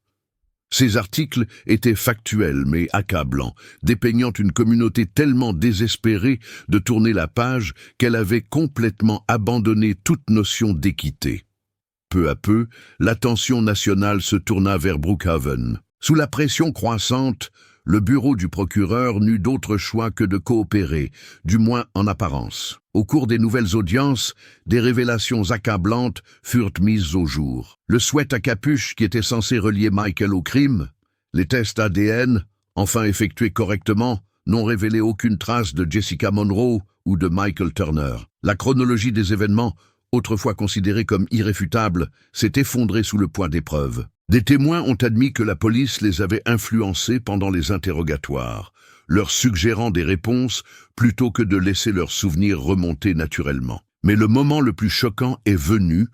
Ces articles étaient factuels mais accablants, dépeignant une communauté tellement désespérée de tourner la page qu'elle avait complètement abandonné toute notion d'équité. Peu à peu, l'attention nationale se tourna vers Brookhaven. Sous la pression croissante, le bureau du procureur n'eut d'autre choix que de coopérer, du moins en apparence. Au cours des nouvelles audiences, des révélations accablantes furent mises au jour. Le sweat à capuche qui était censé relier Michael au crime, les tests ADN, enfin effectués correctement, n'ont révélé aucune trace de Jessica Monroe ou de Michael Turner. La chronologie des événements, autrefois considérée comme irréfutable, s'est effondrée sous le poids des preuves. Des témoins ont admis que la police les avait influencés pendant les interrogatoires, leur suggérant des réponses plutôt que de laisser leurs souvenirs remonter naturellement. Mais le moment le plus choquant est venu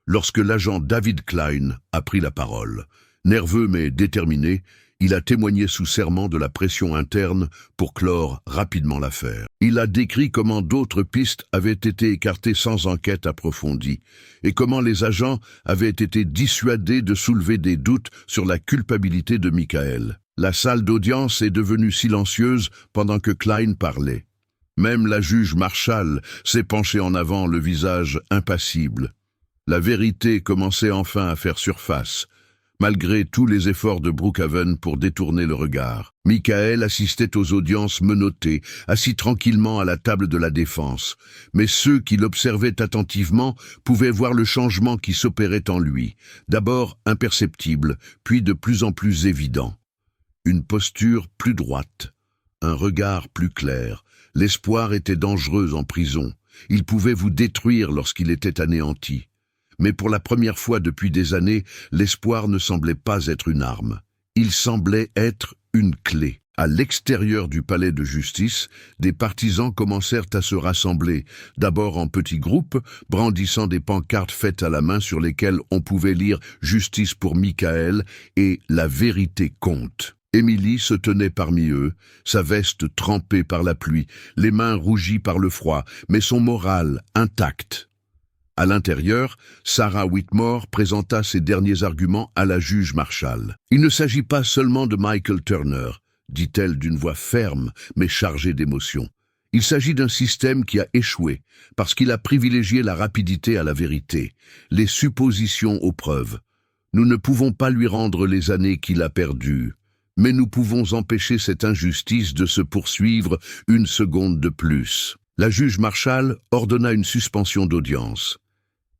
lorsque l'agent David Klein a pris la parole. Nerveux mais déterminé, il a témoigné sous serment de la pression interne pour clore rapidement l'affaire. Il a décrit comment d'autres pistes avaient été écartées sans enquête approfondie et comment les agents avaient été dissuadés de soulever des doutes sur la culpabilité de Michael. La salle d'audience est devenue silencieuse pendant que Klein parlait. Même la juge Marshall s'est penchée en avant, le visage impassible. La vérité commençait enfin à faire surface, malgré tous les efforts de Brookhaven pour détourner le regard. Michael assistait aux audiences menotté, assis tranquillement à la table de la défense, mais ceux qui l'observaient attentivement pouvaient voir le changement qui s'opérait en lui, d'abord imperceptible, puis de plus en plus évident. Une posture plus droite, un regard plus clair. L'espoir était dangereux en prison. Il pouvait vous détruire lorsqu'il était anéanti. Mais pour la première fois depuis des années, l'espoir ne semblait pas être une arme. Il semblait être une clé. À l'extérieur du palais de justice, des partisans commencèrent à se rassembler, d'abord en petits groupes, brandissant des pancartes faites à la main sur lesquelles on pouvait lire « Justice pour Michael » et « La vérité compte ». Emily se tenait parmi eux, sa veste trempée par la pluie, les mains rougies par le froid, mais son moral intact. À l'intérieur, Sarah Whitmore présenta ses derniers arguments à la juge Marshall. « Il ne s'agit pas seulement de Michael Turner », dit-elle d'une voix ferme mais chargée d'émotion. « Il s'agit d'un système qui a échoué parce qu'il a privilégié la rapidité à la vérité, les suppositions aux preuves. Nous ne pouvons pas lui rendre les années qu'il a perdues. Mais nous pouvons empêcher cette injustice de se poursuivre une seconde de plus. » La juge Marshall ordonna une suspension d'audience.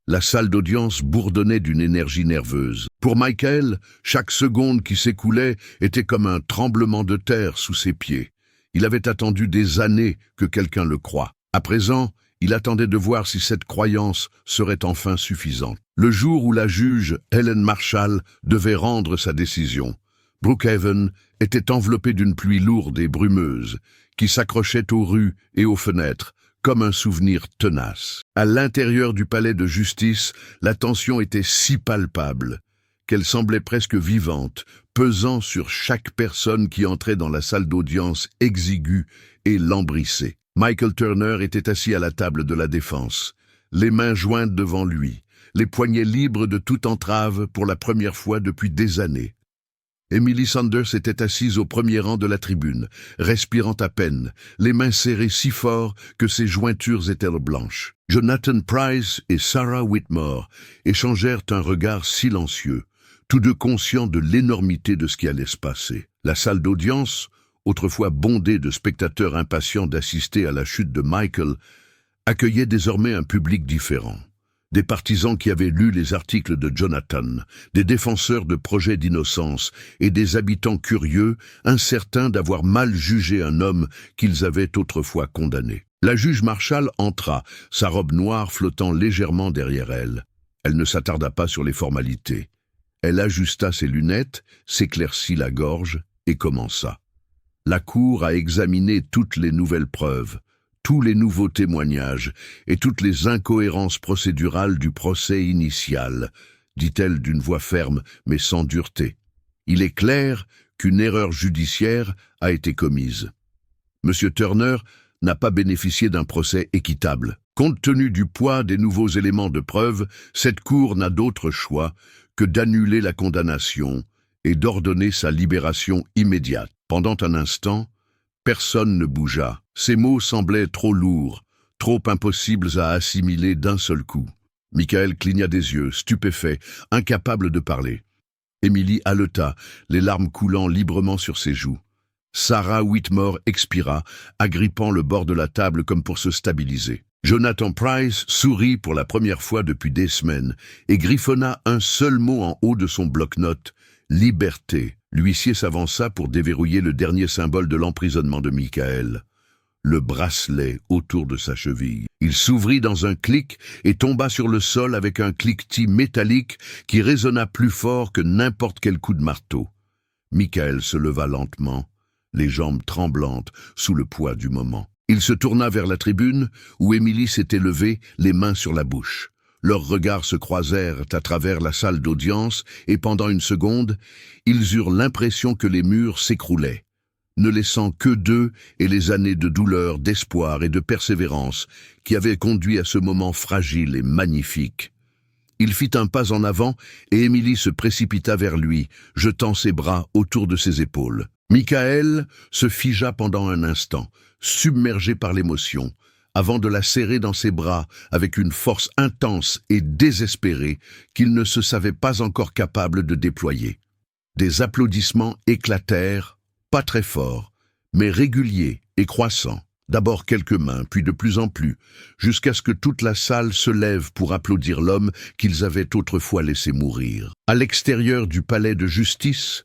La salle d'audience bourdonnait d'une énergie nerveuse. Pour Michael, chaque seconde qui s'écoulait était comme un tremblement de terre sous ses pieds. Il avait attendu des années que quelqu'un le croie. À présent, il attendait de voir si cette croyance serait enfin suffisante. Le jour où la juge Helen Marshall devait rendre sa décision, Brookhaven était enveloppé d'une pluie lourde et brumeuse qui s'accrochait aux rues et aux fenêtres comme un souvenir tenace. À l'intérieur du palais de justice, la tension était si palpable qu'elle semblait presque vivante, pesant sur chaque personne qui entrait dans la salle d'audience exiguë et lambrissée. Michael Turner était assis à la table de la défense, les mains jointes devant lui, les poignets libres de toute entrave pour la première fois depuis des années. Emily Sanders était assise au premier rang de la tribune, respirant à peine, les mains serrées si fort que ses jointures étaient blanches. Jonathan Pryce et Sarah Whitmore échangèrent un regard silencieux, tous deux conscients de l'énormité de ce qui allait se passer. La salle d'audience, autrefois bondée de spectateurs impatients d'assister à la chute de Michael, accueillait désormais un public différent. Des partisans qui avaient lu les articles de Jonathan, des défenseurs de projets d'innocence et des habitants curieux, incertains d'avoir mal jugé un homme qu'ils avaient autrefois condamné. La juge Marshall entra, sa robe noire flottant légèrement derrière elle. Elle ne s'attarda pas sur les formalités. Elle ajusta ses lunettes, s'éclaircit la gorge et commença. La cour a examiné toutes les nouvelles preuves, tous les nouveaux témoignages et toutes les incohérences procédurales du procès initial, dit-elle d'une voix ferme mais sans dureté. Il est clair qu'une erreur judiciaire a été commise. M. Turner n'a pas bénéficié d'un procès équitable. Compte tenu du poids des nouveaux éléments de preuve, cette cour n'a d'autre choix que d'annuler la condamnation et d'ordonner sa libération immédiate. Pendant un instant, personne ne bougea. Ces mots semblaient trop lourds, trop impossibles à assimiler d'un seul coup. Michael cligna des yeux, stupéfait, incapable de parler. Emily haleta, les larmes coulant librement sur ses joues. Sarah Whitmore expira, agrippant le bord de la table comme pour se stabiliser. Jonathan Pryce sourit pour la première fois depuis des semaines et griffonna un seul mot en haut de son bloc-notes, « liberté ». L'huissier s'avança pour déverrouiller le dernier symbole de l'emprisonnement de Michael, le bracelet autour de sa cheville. Il s'ouvrit dans un clic et tomba sur le sol avec un cliquetis métallique qui résonna plus fort que n'importe quel coup de marteau. Michael se leva lentement, les jambes tremblantes sous le poids du moment. Il se tourna vers la tribune où Emily s'était levée, les mains sur la bouche. Leurs regards se croisèrent à travers la salle d'audience et pendant une seconde, ils eurent l'impression que les murs s'écroulaient, ne laissant que d'eux et les années de douleur, d'espoir et de persévérance qui avaient conduit à ce moment fragile et magnifique. Il fit un pas en avant et Emily se précipita vers lui, jetant ses bras autour de ses épaules. Michael se figea pendant un instant, submergé par l'émotion, avant de la serrer dans ses bras avec une force intense et désespérée qu'il ne se savait pas encore capable de déployer. Des applaudissements éclatèrent, pas très forts, mais réguliers et croissants. D'abord quelques mains, puis de plus en plus, jusqu'à ce que toute la salle se lève pour applaudir l'homme qu'ils avaient autrefois laissé mourir. À l'extérieur du palais de justice,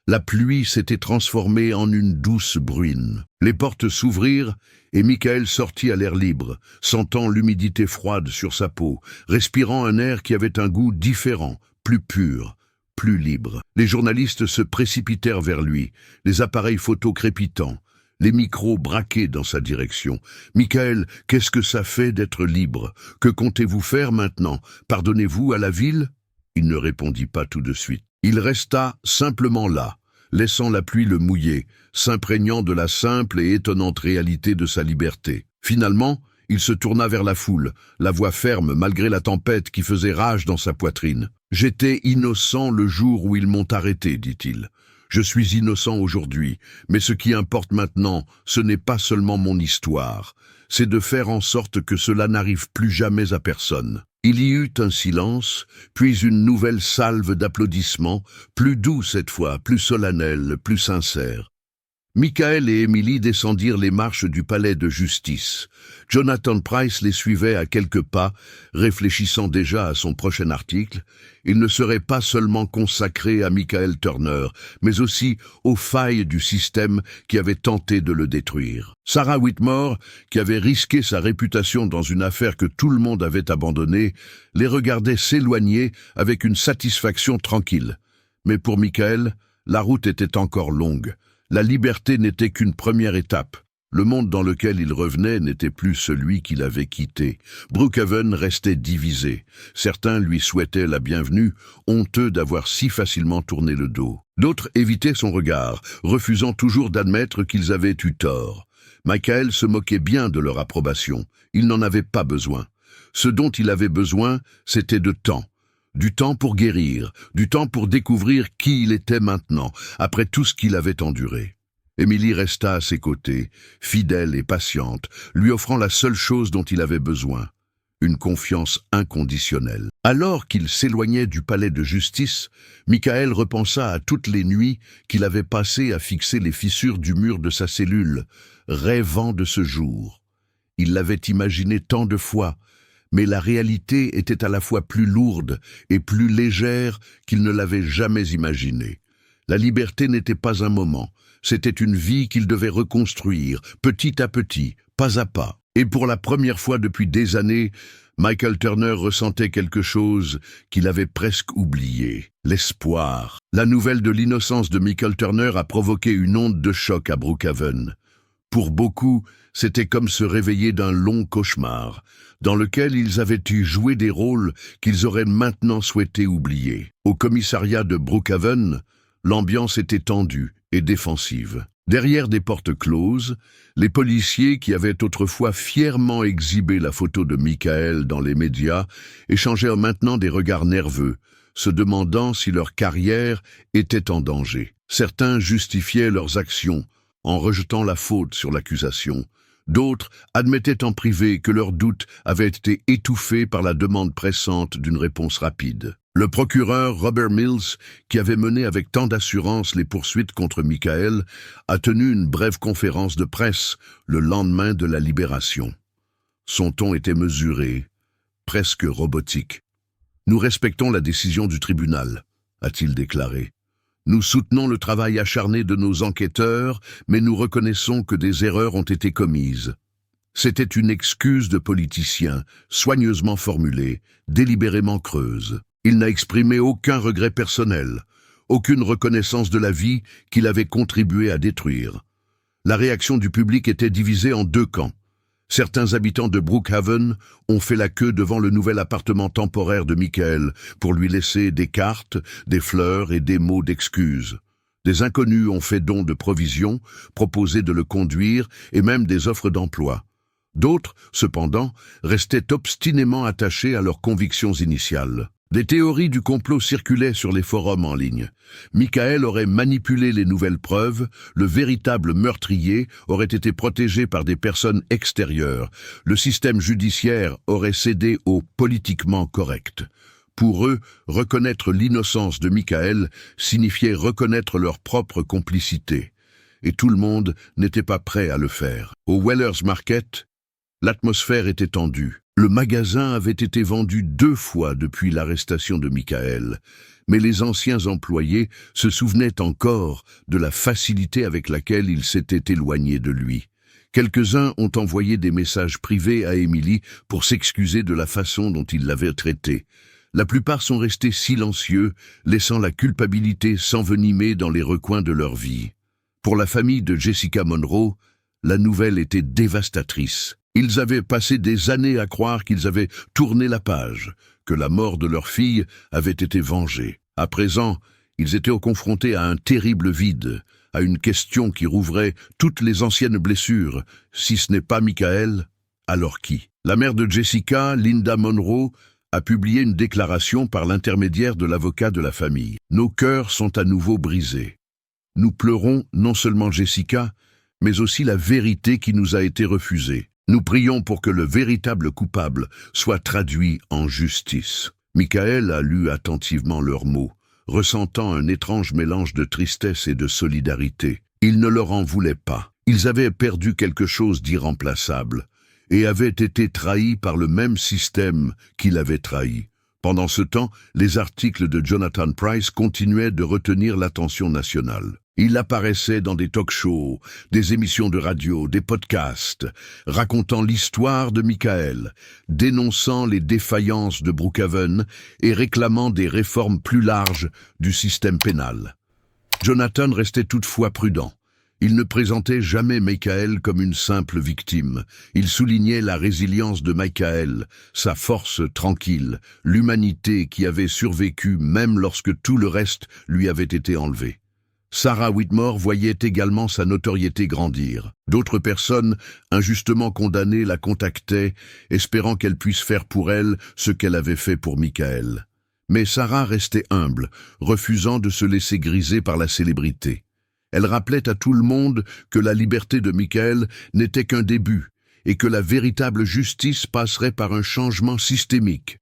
la pluie s'était transformée en une douce bruine. Les portes s'ouvrirent et Michael sortit à l'air libre, sentant l'humidité froide sur sa peau, respirant un air qui avait un goût différent, plus pur, plus libre. Les journalistes se précipitèrent vers lui, les appareils photo crépitants, les micros braqués dans sa direction. « Michael, qu'est-ce que ça fait d'être libre? Que comptez-vous faire maintenant? Pardonnez-vous à la ville ?» Il ne répondit pas tout de suite. Il resta simplement là, laissant la pluie le mouiller, s'imprégnant de la simple et étonnante réalité de sa liberté. Finalement, il se tourna vers la foule, la voix ferme malgré la tempête qui faisait rage dans sa poitrine. « J'étais innocent le jour où ils m'ont arrêté, dit-il. Je suis innocent aujourd'hui, mais ce qui importe maintenant, ce n'est pas seulement mon histoire, c'est de faire en sorte que cela n'arrive plus jamais à personne. » Il y eut un silence, puis une nouvelle salve d'applaudissements, plus doux cette fois, plus solennel, plus sincère. Michael et Emily descendirent les marches du palais de justice. Jonathan Pryce les suivait à quelques pas, réfléchissant déjà à son prochain article. Il ne serait pas seulement consacré à Michael Turner, mais aussi aux failles du système qui avait tenté de le détruire. Sarah Whitmore, qui avait risqué sa réputation dans une affaire que tout le monde avait abandonnée, les regardait s'éloigner avec une satisfaction tranquille. Mais pour Michael, la route était encore longue. La liberté n'était qu'une première étape. Le monde dans lequel il revenait n'était plus celui qu'il avait quitté. Brookhaven restait divisé. Certains lui souhaitaient la bienvenue, honteux d'avoir si facilement tourné le dos. D'autres évitaient son regard, refusant toujours d'admettre qu'ils avaient eu tort. Michael se moquait bien de leur approbation. Il n'en avait pas besoin. Ce dont il avait besoin, c'était de temps. Du temps pour guérir, du temps pour découvrir qui il était maintenant, après tout ce qu'il avait enduré. Emily resta à ses côtés, fidèle et patiente, lui offrant la seule chose dont il avait besoin, une confiance inconditionnelle. Alors qu'il s'éloignait du palais de justice, Michael repensa à toutes les nuits qu'il avait passées à fixer les fissures du mur de sa cellule, rêvant de ce jour. Il l'avait imaginé tant de fois, mais la réalité était à la fois plus lourde et plus légère qu'il ne l'avait jamais imaginé. La liberté n'était pas un moment, c'était une vie qu'il devait reconstruire, petit à petit, pas à pas. Et pour la première fois depuis des années, Michael Turner ressentait quelque chose qu'il avait presque oublié, l'espoir. La nouvelle de l'innocence de Michael Turner a provoqué une onde de choc à Brookhaven. Pour beaucoup, c'était comme se réveiller d'un long cauchemar, dans lequel ils avaient eu joué des rôles qu'ils auraient maintenant souhaité oublier. Au commissariat de Brookhaven, l'ambiance était tendue et défensive. Derrière des portes closes, les policiers qui avaient autrefois fièrement exhibé la photo de Michael dans les médias échangèrent maintenant des regards nerveux, se demandant si leur carrière était en danger. Certains justifiaient leurs actions en rejetant la faute sur l'accusation. D'autres admettaient en privé que leurs doutes avaient été étouffés par la demande pressante d'une réponse rapide. Le procureur Robert Mills, qui avait mené avec tant d'assurance les poursuites contre Michael, a tenu une brève conférence de presse le lendemain de la libération. Son ton était mesuré, presque robotique. « Nous respectons la décision du tribunal », a-t-il déclaré. Nous soutenons le travail acharné de nos enquêteurs, mais nous reconnaissons que des erreurs ont été commises. C'était une excuse de politicien, soigneusement formulée, délibérément creuse. Il n'a exprimé aucun regret personnel, aucune reconnaissance de la vie qu'il avait contribué à détruire. La réaction du public était divisée en deux camps. Certains habitants de Brookhaven ont fait la queue devant le nouvel appartement temporaire de Michael pour lui laisser des cartes, des fleurs et des mots d'excuses. Des inconnus ont fait don de provisions, proposé de le conduire et même des offres d'emploi. D'autres, cependant, restaient obstinément attachés à leurs convictions initiales. Des théories du complot circulaient sur les forums en ligne. Michael aurait manipulé les nouvelles preuves, le véritable meurtrier aurait été protégé par des personnes extérieures, le système judiciaire aurait cédé au politiquement correct. Pour eux, reconnaître l'innocence de Michael signifiait reconnaître leur propre complicité. Et tout le monde n'était pas prêt à le faire. Au Wellers Market, l'atmosphère était tendue. Le magasin avait été vendu 2 fois depuis l'arrestation de Michael, mais les anciens employés se souvenaient encore de la facilité avec laquelle il s'était éloigné de lui. Quelques-uns ont envoyé des messages privés à Emily pour s'excuser de la façon dont il l'avait traitée. La plupart sont restés silencieux, laissant la culpabilité s'envenimer dans les recoins de leur vie. Pour la famille de Jessica Monroe, la nouvelle était dévastatrice. Ils avaient passé des années à croire qu'ils avaient tourné la page, que la mort de leur fille avait été vengée. À présent, ils étaient confrontés à un terrible vide, à une question qui rouvrait toutes les anciennes blessures. Si ce n'est pas Michael, alors qui? La mère de Jessica, Linda Monroe, a publié une déclaration par l'intermédiaire de l'avocat de la famille. Nos cœurs sont à nouveau brisés. Nous pleurons non seulement Jessica, mais aussi la vérité qui nous a été refusée. Nous prions pour que le véritable coupable soit traduit en justice. Michael a lu attentivement leurs mots, ressentant un étrange mélange de tristesse et de solidarité. Il ne leur en voulait pas. Ils avaient perdu quelque chose d'irremplaçable et avaient été trahis par le même système qui l'avait trahi. Pendant ce temps, les articles de Jonathan Price continuaient de retenir l'attention nationale. Il apparaissait dans des talk-shows, des émissions de radio, des podcasts, racontant l'histoire de Michael, dénonçant les défaillances de Brookhaven et réclamant des réformes plus larges du système pénal. Jonathan restait toutefois prudent. Il ne présentait jamais Michael comme une simple victime. Il soulignait la résilience de Michael, sa force tranquille, l'humanité qui avait survécu même lorsque tout le reste lui avait été enlevé. Sarah Whitmore voyait également sa notoriété grandir. D'autres personnes, injustement condamnées, la contactaient, espérant qu'elle puisse faire pour elle ce qu'elle avait fait pour Michael. Mais Sarah restait humble, refusant de se laisser griser par la célébrité. Elle rappelait à tout le monde que la liberté de Michael n'était qu'un début et que la véritable justice passerait par un changement systémique.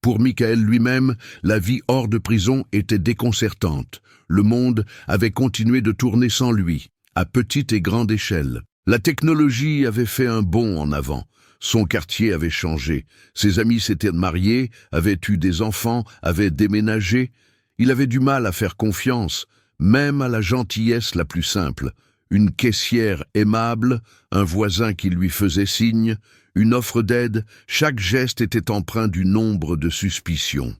Pour Michael lui-même, la vie hors de prison était déconcertante. Le monde avait continué de tourner sans lui, à petite et grande échelle. La technologie avait fait un bond en avant. Son quartier avait changé. Ses amis s'étaient mariés, avaient eu des enfants, avaient déménagé. Il avait du mal à faire confiance, même à la gentillesse la plus simple. Une caissière aimable, un voisin qui lui faisait signe, une offre d'aide, chaque geste était empreint du nombre de suspicions.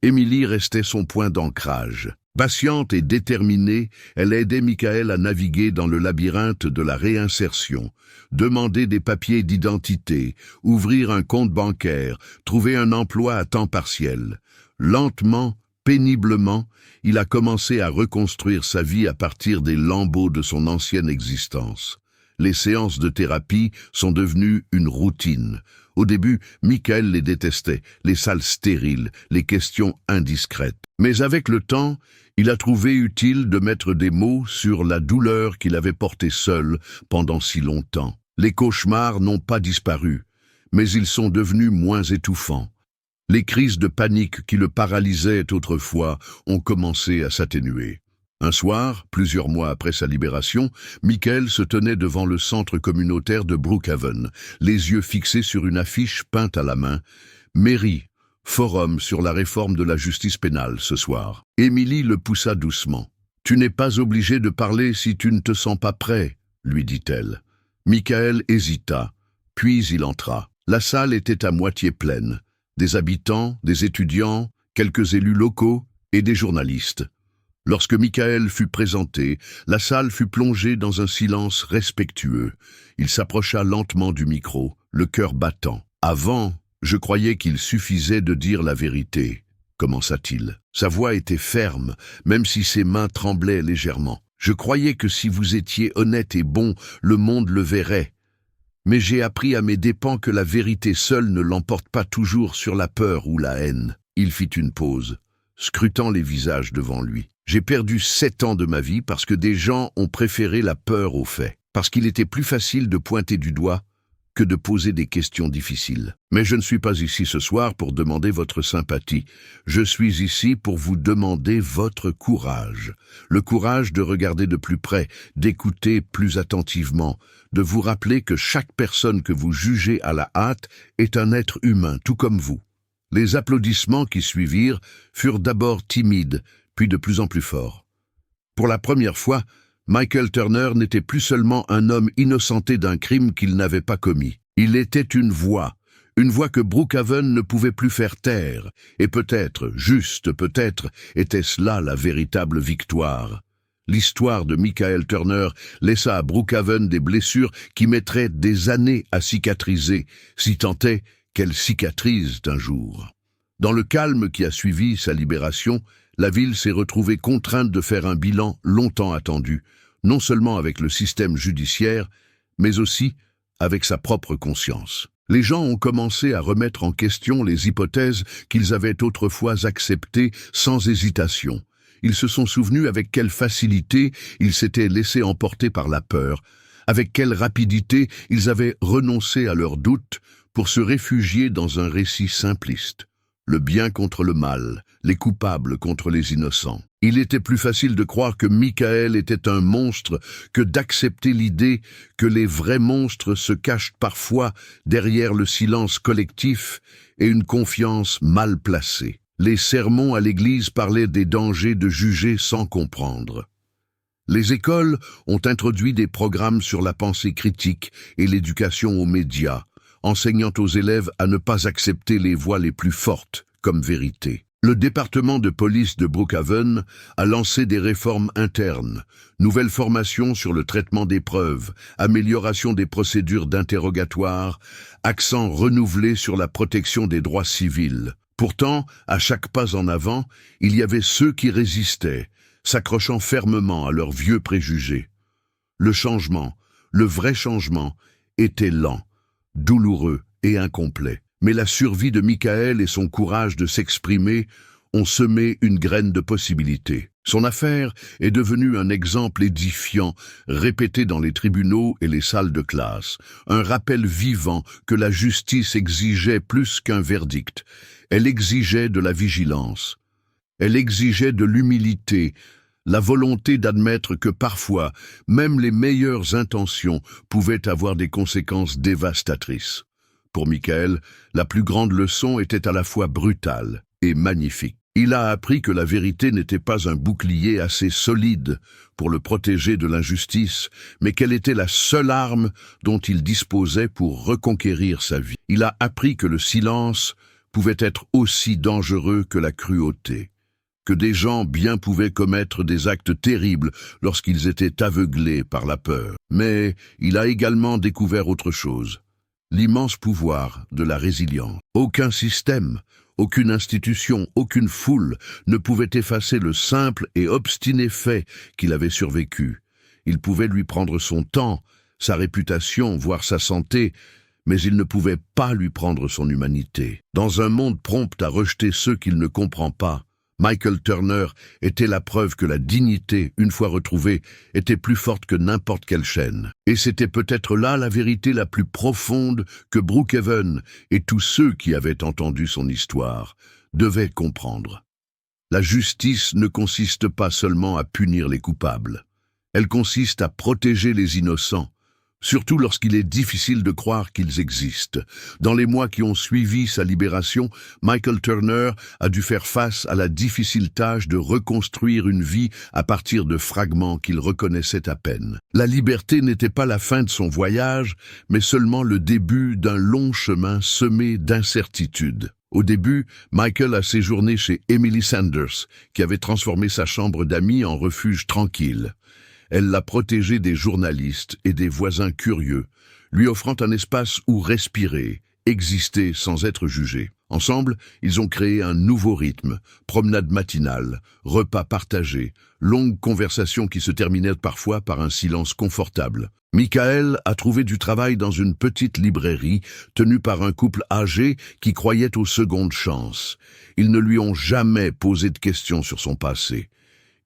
Emily restait son point d'ancrage. Patiente et déterminée, elle aidait Michael à naviguer dans le labyrinthe de la réinsertion, demander des papiers d'identité, ouvrir un compte bancaire, trouver un emploi à temps partiel. Lentement, péniblement, il a commencé à reconstruire sa vie à partir des lambeaux de son ancienne existence. Les séances de thérapie sont devenues une routine. Au début, Michael les détestait, les salles stériles, les questions indiscrètes. Mais avec le temps, il a trouvé utile de mettre des mots sur la douleur qu'il avait portée seul pendant si longtemps. Les cauchemars n'ont pas disparu, mais ils sont devenus moins étouffants. Les crises de panique qui le paralysaient autrefois ont commencé à s'atténuer. Un soir, plusieurs mois après sa libération, Michael se tenait devant le centre communautaire de Brookhaven, les yeux fixés sur une affiche peinte à la main. « Mairie, forum sur la réforme de la justice pénale ce soir. » Emily le poussa doucement. Tu n'es pas obligé de parler si tu ne te sens pas prêt, lui dit-elle. Michael hésita, puis il entra. La salle était à moitié pleine. Des habitants, des étudiants, quelques élus locaux et des journalistes. Lorsque Michael fut présenté, la salle fut plongée dans un silence respectueux. Il s'approcha lentement du micro, le cœur battant. « Avant, je croyais qu'il suffisait de dire la vérité », commença-t-il. Sa voix était ferme, même si ses mains tremblaient légèrement. « Je croyais que si vous étiez honnête et bon, le monde le verrait. Mais j'ai appris à mes dépens que la vérité seule ne l'emporte pas toujours sur la peur ou la haine. » Il fit une pause, scrutant les visages devant lui. « J'ai perdu 7 ans de ma vie parce que des gens ont préféré la peur aux faits, parce qu'il était plus facile de pointer du doigt que de poser des questions difficiles. Mais je ne suis pas ici ce soir pour demander votre sympathie. Je suis ici pour vous demander votre courage. Le courage de regarder de plus près, d'écouter plus attentivement, de vous rappeler que chaque personne que vous jugez à la hâte est un être humain, tout comme vous. » Les applaudissements qui suivirent furent d'abord timides, puis de plus en plus forts. Pour la première fois, Michael Turner n'était plus seulement un homme innocenté d'un crime qu'il n'avait pas commis. Il était une voix que Brookhaven ne pouvait plus faire taire, et peut-être, juste peut-être, était-ce là la véritable victoire. L'histoire de Michael Turner laissa à Brookhaven des blessures qui mettraient des années à cicatriser, si tant est qu'elles cicatrisent un jour. Dans le calme qui a suivi sa libération, la ville s'est retrouvée contrainte de faire un bilan longtemps attendu, non seulement avec le système judiciaire, mais aussi avec sa propre conscience. Les gens ont commencé à remettre en question les hypothèses qu'ils avaient autrefois acceptées sans hésitation. Ils se sont souvenus avec quelle facilité ils s'étaient laissés emporter par la peur, avec quelle rapidité ils avaient renoncé à leurs doutes pour se réfugier dans un récit simpliste. Le bien contre le mal, les coupables contre les innocents. Il était plus facile de croire que Michael était un monstre que d'accepter l'idée que les vrais monstres se cachent parfois derrière le silence collectif et une confiance mal placée. Les sermons à l'église parlaient des dangers de juger sans comprendre. Les écoles ont introduit des programmes sur la pensée critique et l'éducation aux médias, enseignant aux élèves à ne pas accepter les voix les plus fortes comme vérité. Le département de police de Brookhaven a lancé des réformes internes, nouvelles formations sur le traitement des preuves, amélioration des procédures d'interrogatoire, accent renouvelé sur la protection des droits civils. Pourtant, à chaque pas en avant, il y avait ceux qui résistaient, s'accrochant fermement à leurs vieux préjugés. Le changement, le vrai changement, était lent, douloureux et incomplet. Mais la survie de Michael et son courage de s'exprimer ont semé une graine de possibilités. Son affaire est devenue un exemple édifiant, répété dans les tribunaux et les salles de classe, un rappel vivant que la justice exigeait plus qu'un verdict. Elle exigeait de la vigilance. Elle exigeait de l'humilité, la volonté d'admettre que parfois, même les meilleures intentions pouvaient avoir des conséquences dévastatrices. Pour Michael, la plus grande leçon était à la fois brutale et magnifique. Il a appris que la vérité n'était pas un bouclier assez solide pour le protéger de l'injustice, mais qu'elle était la seule arme dont il disposait pour reconquérir sa vie. Il a appris que le silence pouvait être aussi dangereux que la cruauté, que des gens bien pouvaient commettre des actes terribles lorsqu'ils étaient aveuglés par la peur. Mais il a également découvert autre chose. L'immense pouvoir de la résilience. Aucun système, aucune institution, aucune foule ne pouvait effacer le simple et obstiné fait qu'il avait survécu. Il pouvait lui prendre son temps, sa réputation, voire sa santé, mais il ne pouvait pas lui prendre son humanité. Dans un monde prompt à rejeter ceux qu'il ne comprend pas, Michael Turner était la preuve que la dignité, une fois retrouvée, était plus forte que n'importe quelle chaîne. Et c'était peut-être là la vérité la plus profonde que Brookhaven et tous ceux qui avaient entendu son histoire devaient comprendre. La justice ne consiste pas seulement à punir les coupables. Elle consiste à protéger les innocents, surtout lorsqu'il est difficile de croire qu'ils existent. Dans les mois qui ont suivi sa libération, Michael Turner a dû faire face à la difficile tâche de reconstruire une vie à partir de fragments qu'il reconnaissait à peine. La liberté n'était pas la fin de son voyage, mais seulement le début d'un long chemin semé d'incertitudes. Au début, Michael a séjourné chez Emily Sanders, qui avait transformé sa chambre d'amis en refuge tranquille. Elle l'a protégé des journalistes et des voisins curieux, lui offrant un espace où respirer, exister sans être jugé. Ensemble, ils ont créé un nouveau rythme, promenade matinale, repas partagés, longues conversations qui se terminaient parfois par un silence confortable. Michael a trouvé du travail dans une petite librairie tenue par un couple âgé qui croyait aux secondes chances. Ils ne lui ont jamais posé de questions sur son passé.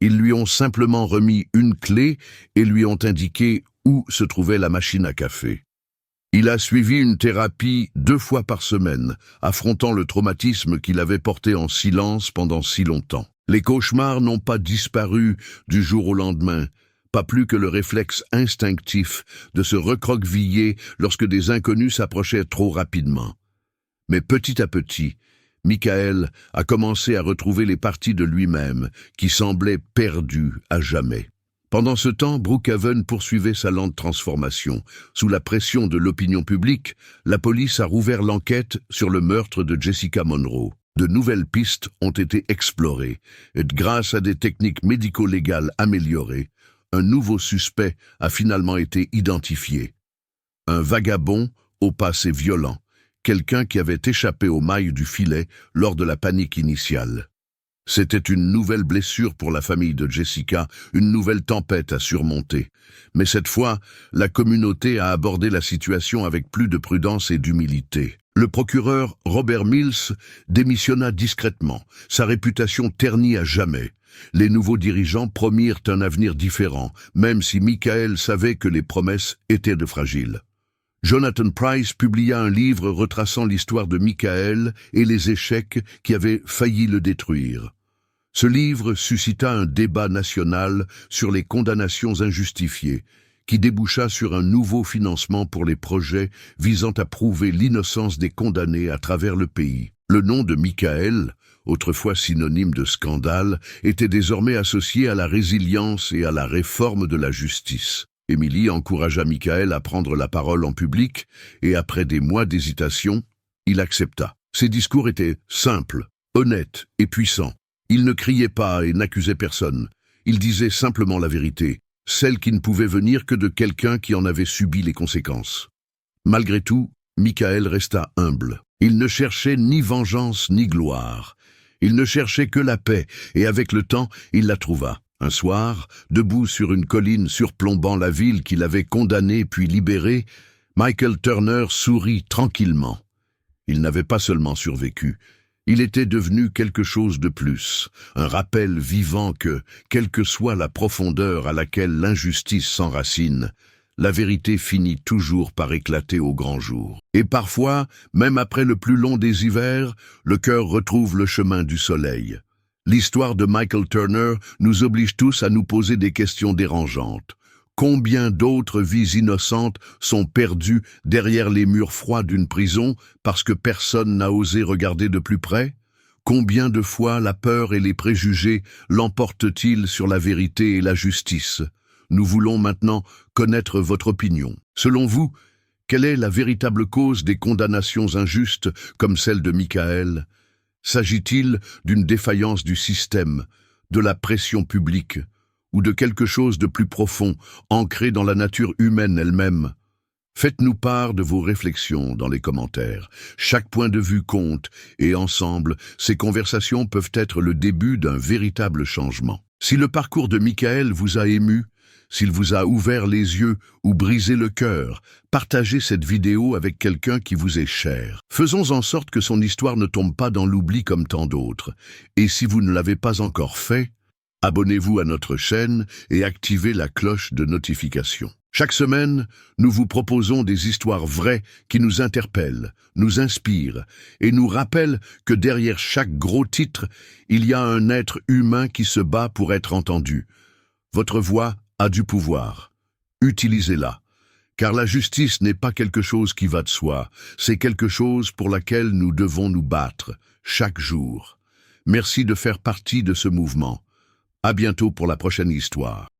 Ils lui ont simplement remis une clé et lui ont indiqué où se trouvait la machine à café. Il a suivi une thérapie 2 fois par semaine, affrontant le traumatisme qu'il avait porté en silence pendant si longtemps. Les cauchemars n'ont pas disparu du jour au lendemain, pas plus que le réflexe instinctif de se recroqueviller lorsque des inconnus s'approchaient trop rapidement. Mais petit à petit, Michael a commencé à retrouver les parties de lui-même qui semblaient perdues à jamais. Pendant ce temps, Brookhaven poursuivait sa lente transformation. Sous la pression de l'opinion publique, la police a rouvert l'enquête sur le meurtre de Jessica Monroe. De nouvelles pistes ont été explorées, et grâce à des techniques médico-légales améliorées, un nouveau suspect a finalement été identifié. Un vagabond au passé violent. Quelqu'un qui avait échappé aux mailles du filet lors de la panique initiale. C'était une nouvelle blessure pour la famille de Jessica, une nouvelle tempête à surmonter. Mais cette fois, la communauté a abordé la situation avec plus de prudence et d'humilité. Le procureur Robert Mills démissionna discrètement, sa réputation ternie à jamais. Les nouveaux dirigeants promirent un avenir différent, même si Michael savait que les promesses étaient de fragiles. Jonathan Pryce publia un livre retraçant l'histoire de Michael et les échecs qui avaient failli le détruire. Ce livre suscita un débat national sur les condamnations injustifiées, qui déboucha sur un nouveau financement pour les projets visant à prouver l'innocence des condamnés à travers le pays. Le nom de Michael, autrefois synonyme de scandale, était désormais associé à la résilience et à la réforme de la justice. Emily encouragea Michael à prendre la parole en public, et après des mois d'hésitation, il accepta. Ses discours étaient simples, honnêtes et puissants. Il ne criait pas et n'accusait personne. Il disait simplement la vérité, celle qui ne pouvait venir que de quelqu'un qui en avait subi les conséquences. Malgré tout, Michael resta humble. Il ne cherchait ni vengeance ni gloire. Il ne cherchait que la paix, et avec le temps, il la trouva. Un soir, debout sur une colline surplombant la ville qu'il avait condamnée puis libérée, Michael Turner sourit tranquillement. Il n'avait pas seulement survécu, il était devenu quelque chose de plus, un rappel vivant que, quelle que soit la profondeur à laquelle l'injustice s'enracine, la vérité finit toujours par éclater au grand jour. Et parfois, même après le plus long des hivers, le cœur retrouve le chemin du soleil. L'histoire de Michael Turner nous oblige tous à nous poser des questions dérangeantes. Combien d'autres vies innocentes sont perdues derrière les murs froids d'une prison parce que personne n'a osé regarder de plus près? Combien de fois la peur et les préjugés l'emportent-ils sur la vérité et la justice? Nous voulons maintenant connaître votre opinion. Selon vous, quelle est la véritable cause des condamnations injustes comme celle de Michael? S'agit-il d'une défaillance du système, de la pression publique, ou de quelque chose de plus profond, ancré dans la nature humaine elle-même? Faites-nous part de vos réflexions dans les commentaires. Chaque point de vue compte, et ensemble, ces conversations peuvent être le début d'un véritable changement. Si le parcours de Michael vous a ému, s'il vous a ouvert les yeux ou brisé le cœur, partagez cette vidéo avec quelqu'un qui vous est cher. Faisons en sorte que son histoire ne tombe pas dans l'oubli comme tant d'autres. Et si vous ne l'avez pas encore fait, abonnez-vous à notre chaîne et activez la cloche de notification. Chaque semaine, nous vous proposons des histoires vraies qui nous interpellent, nous inspirent et nous rappellent que derrière chaque gros titre, il y a un être humain qui se bat pour être entendu. Votre voix a du pouvoir. Utilisez-la. Car la justice n'est pas quelque chose qui va de soi, c'est quelque chose pour laquelle nous devons nous battre, chaque jour. Merci de faire partie de ce mouvement. À bientôt pour la prochaine histoire.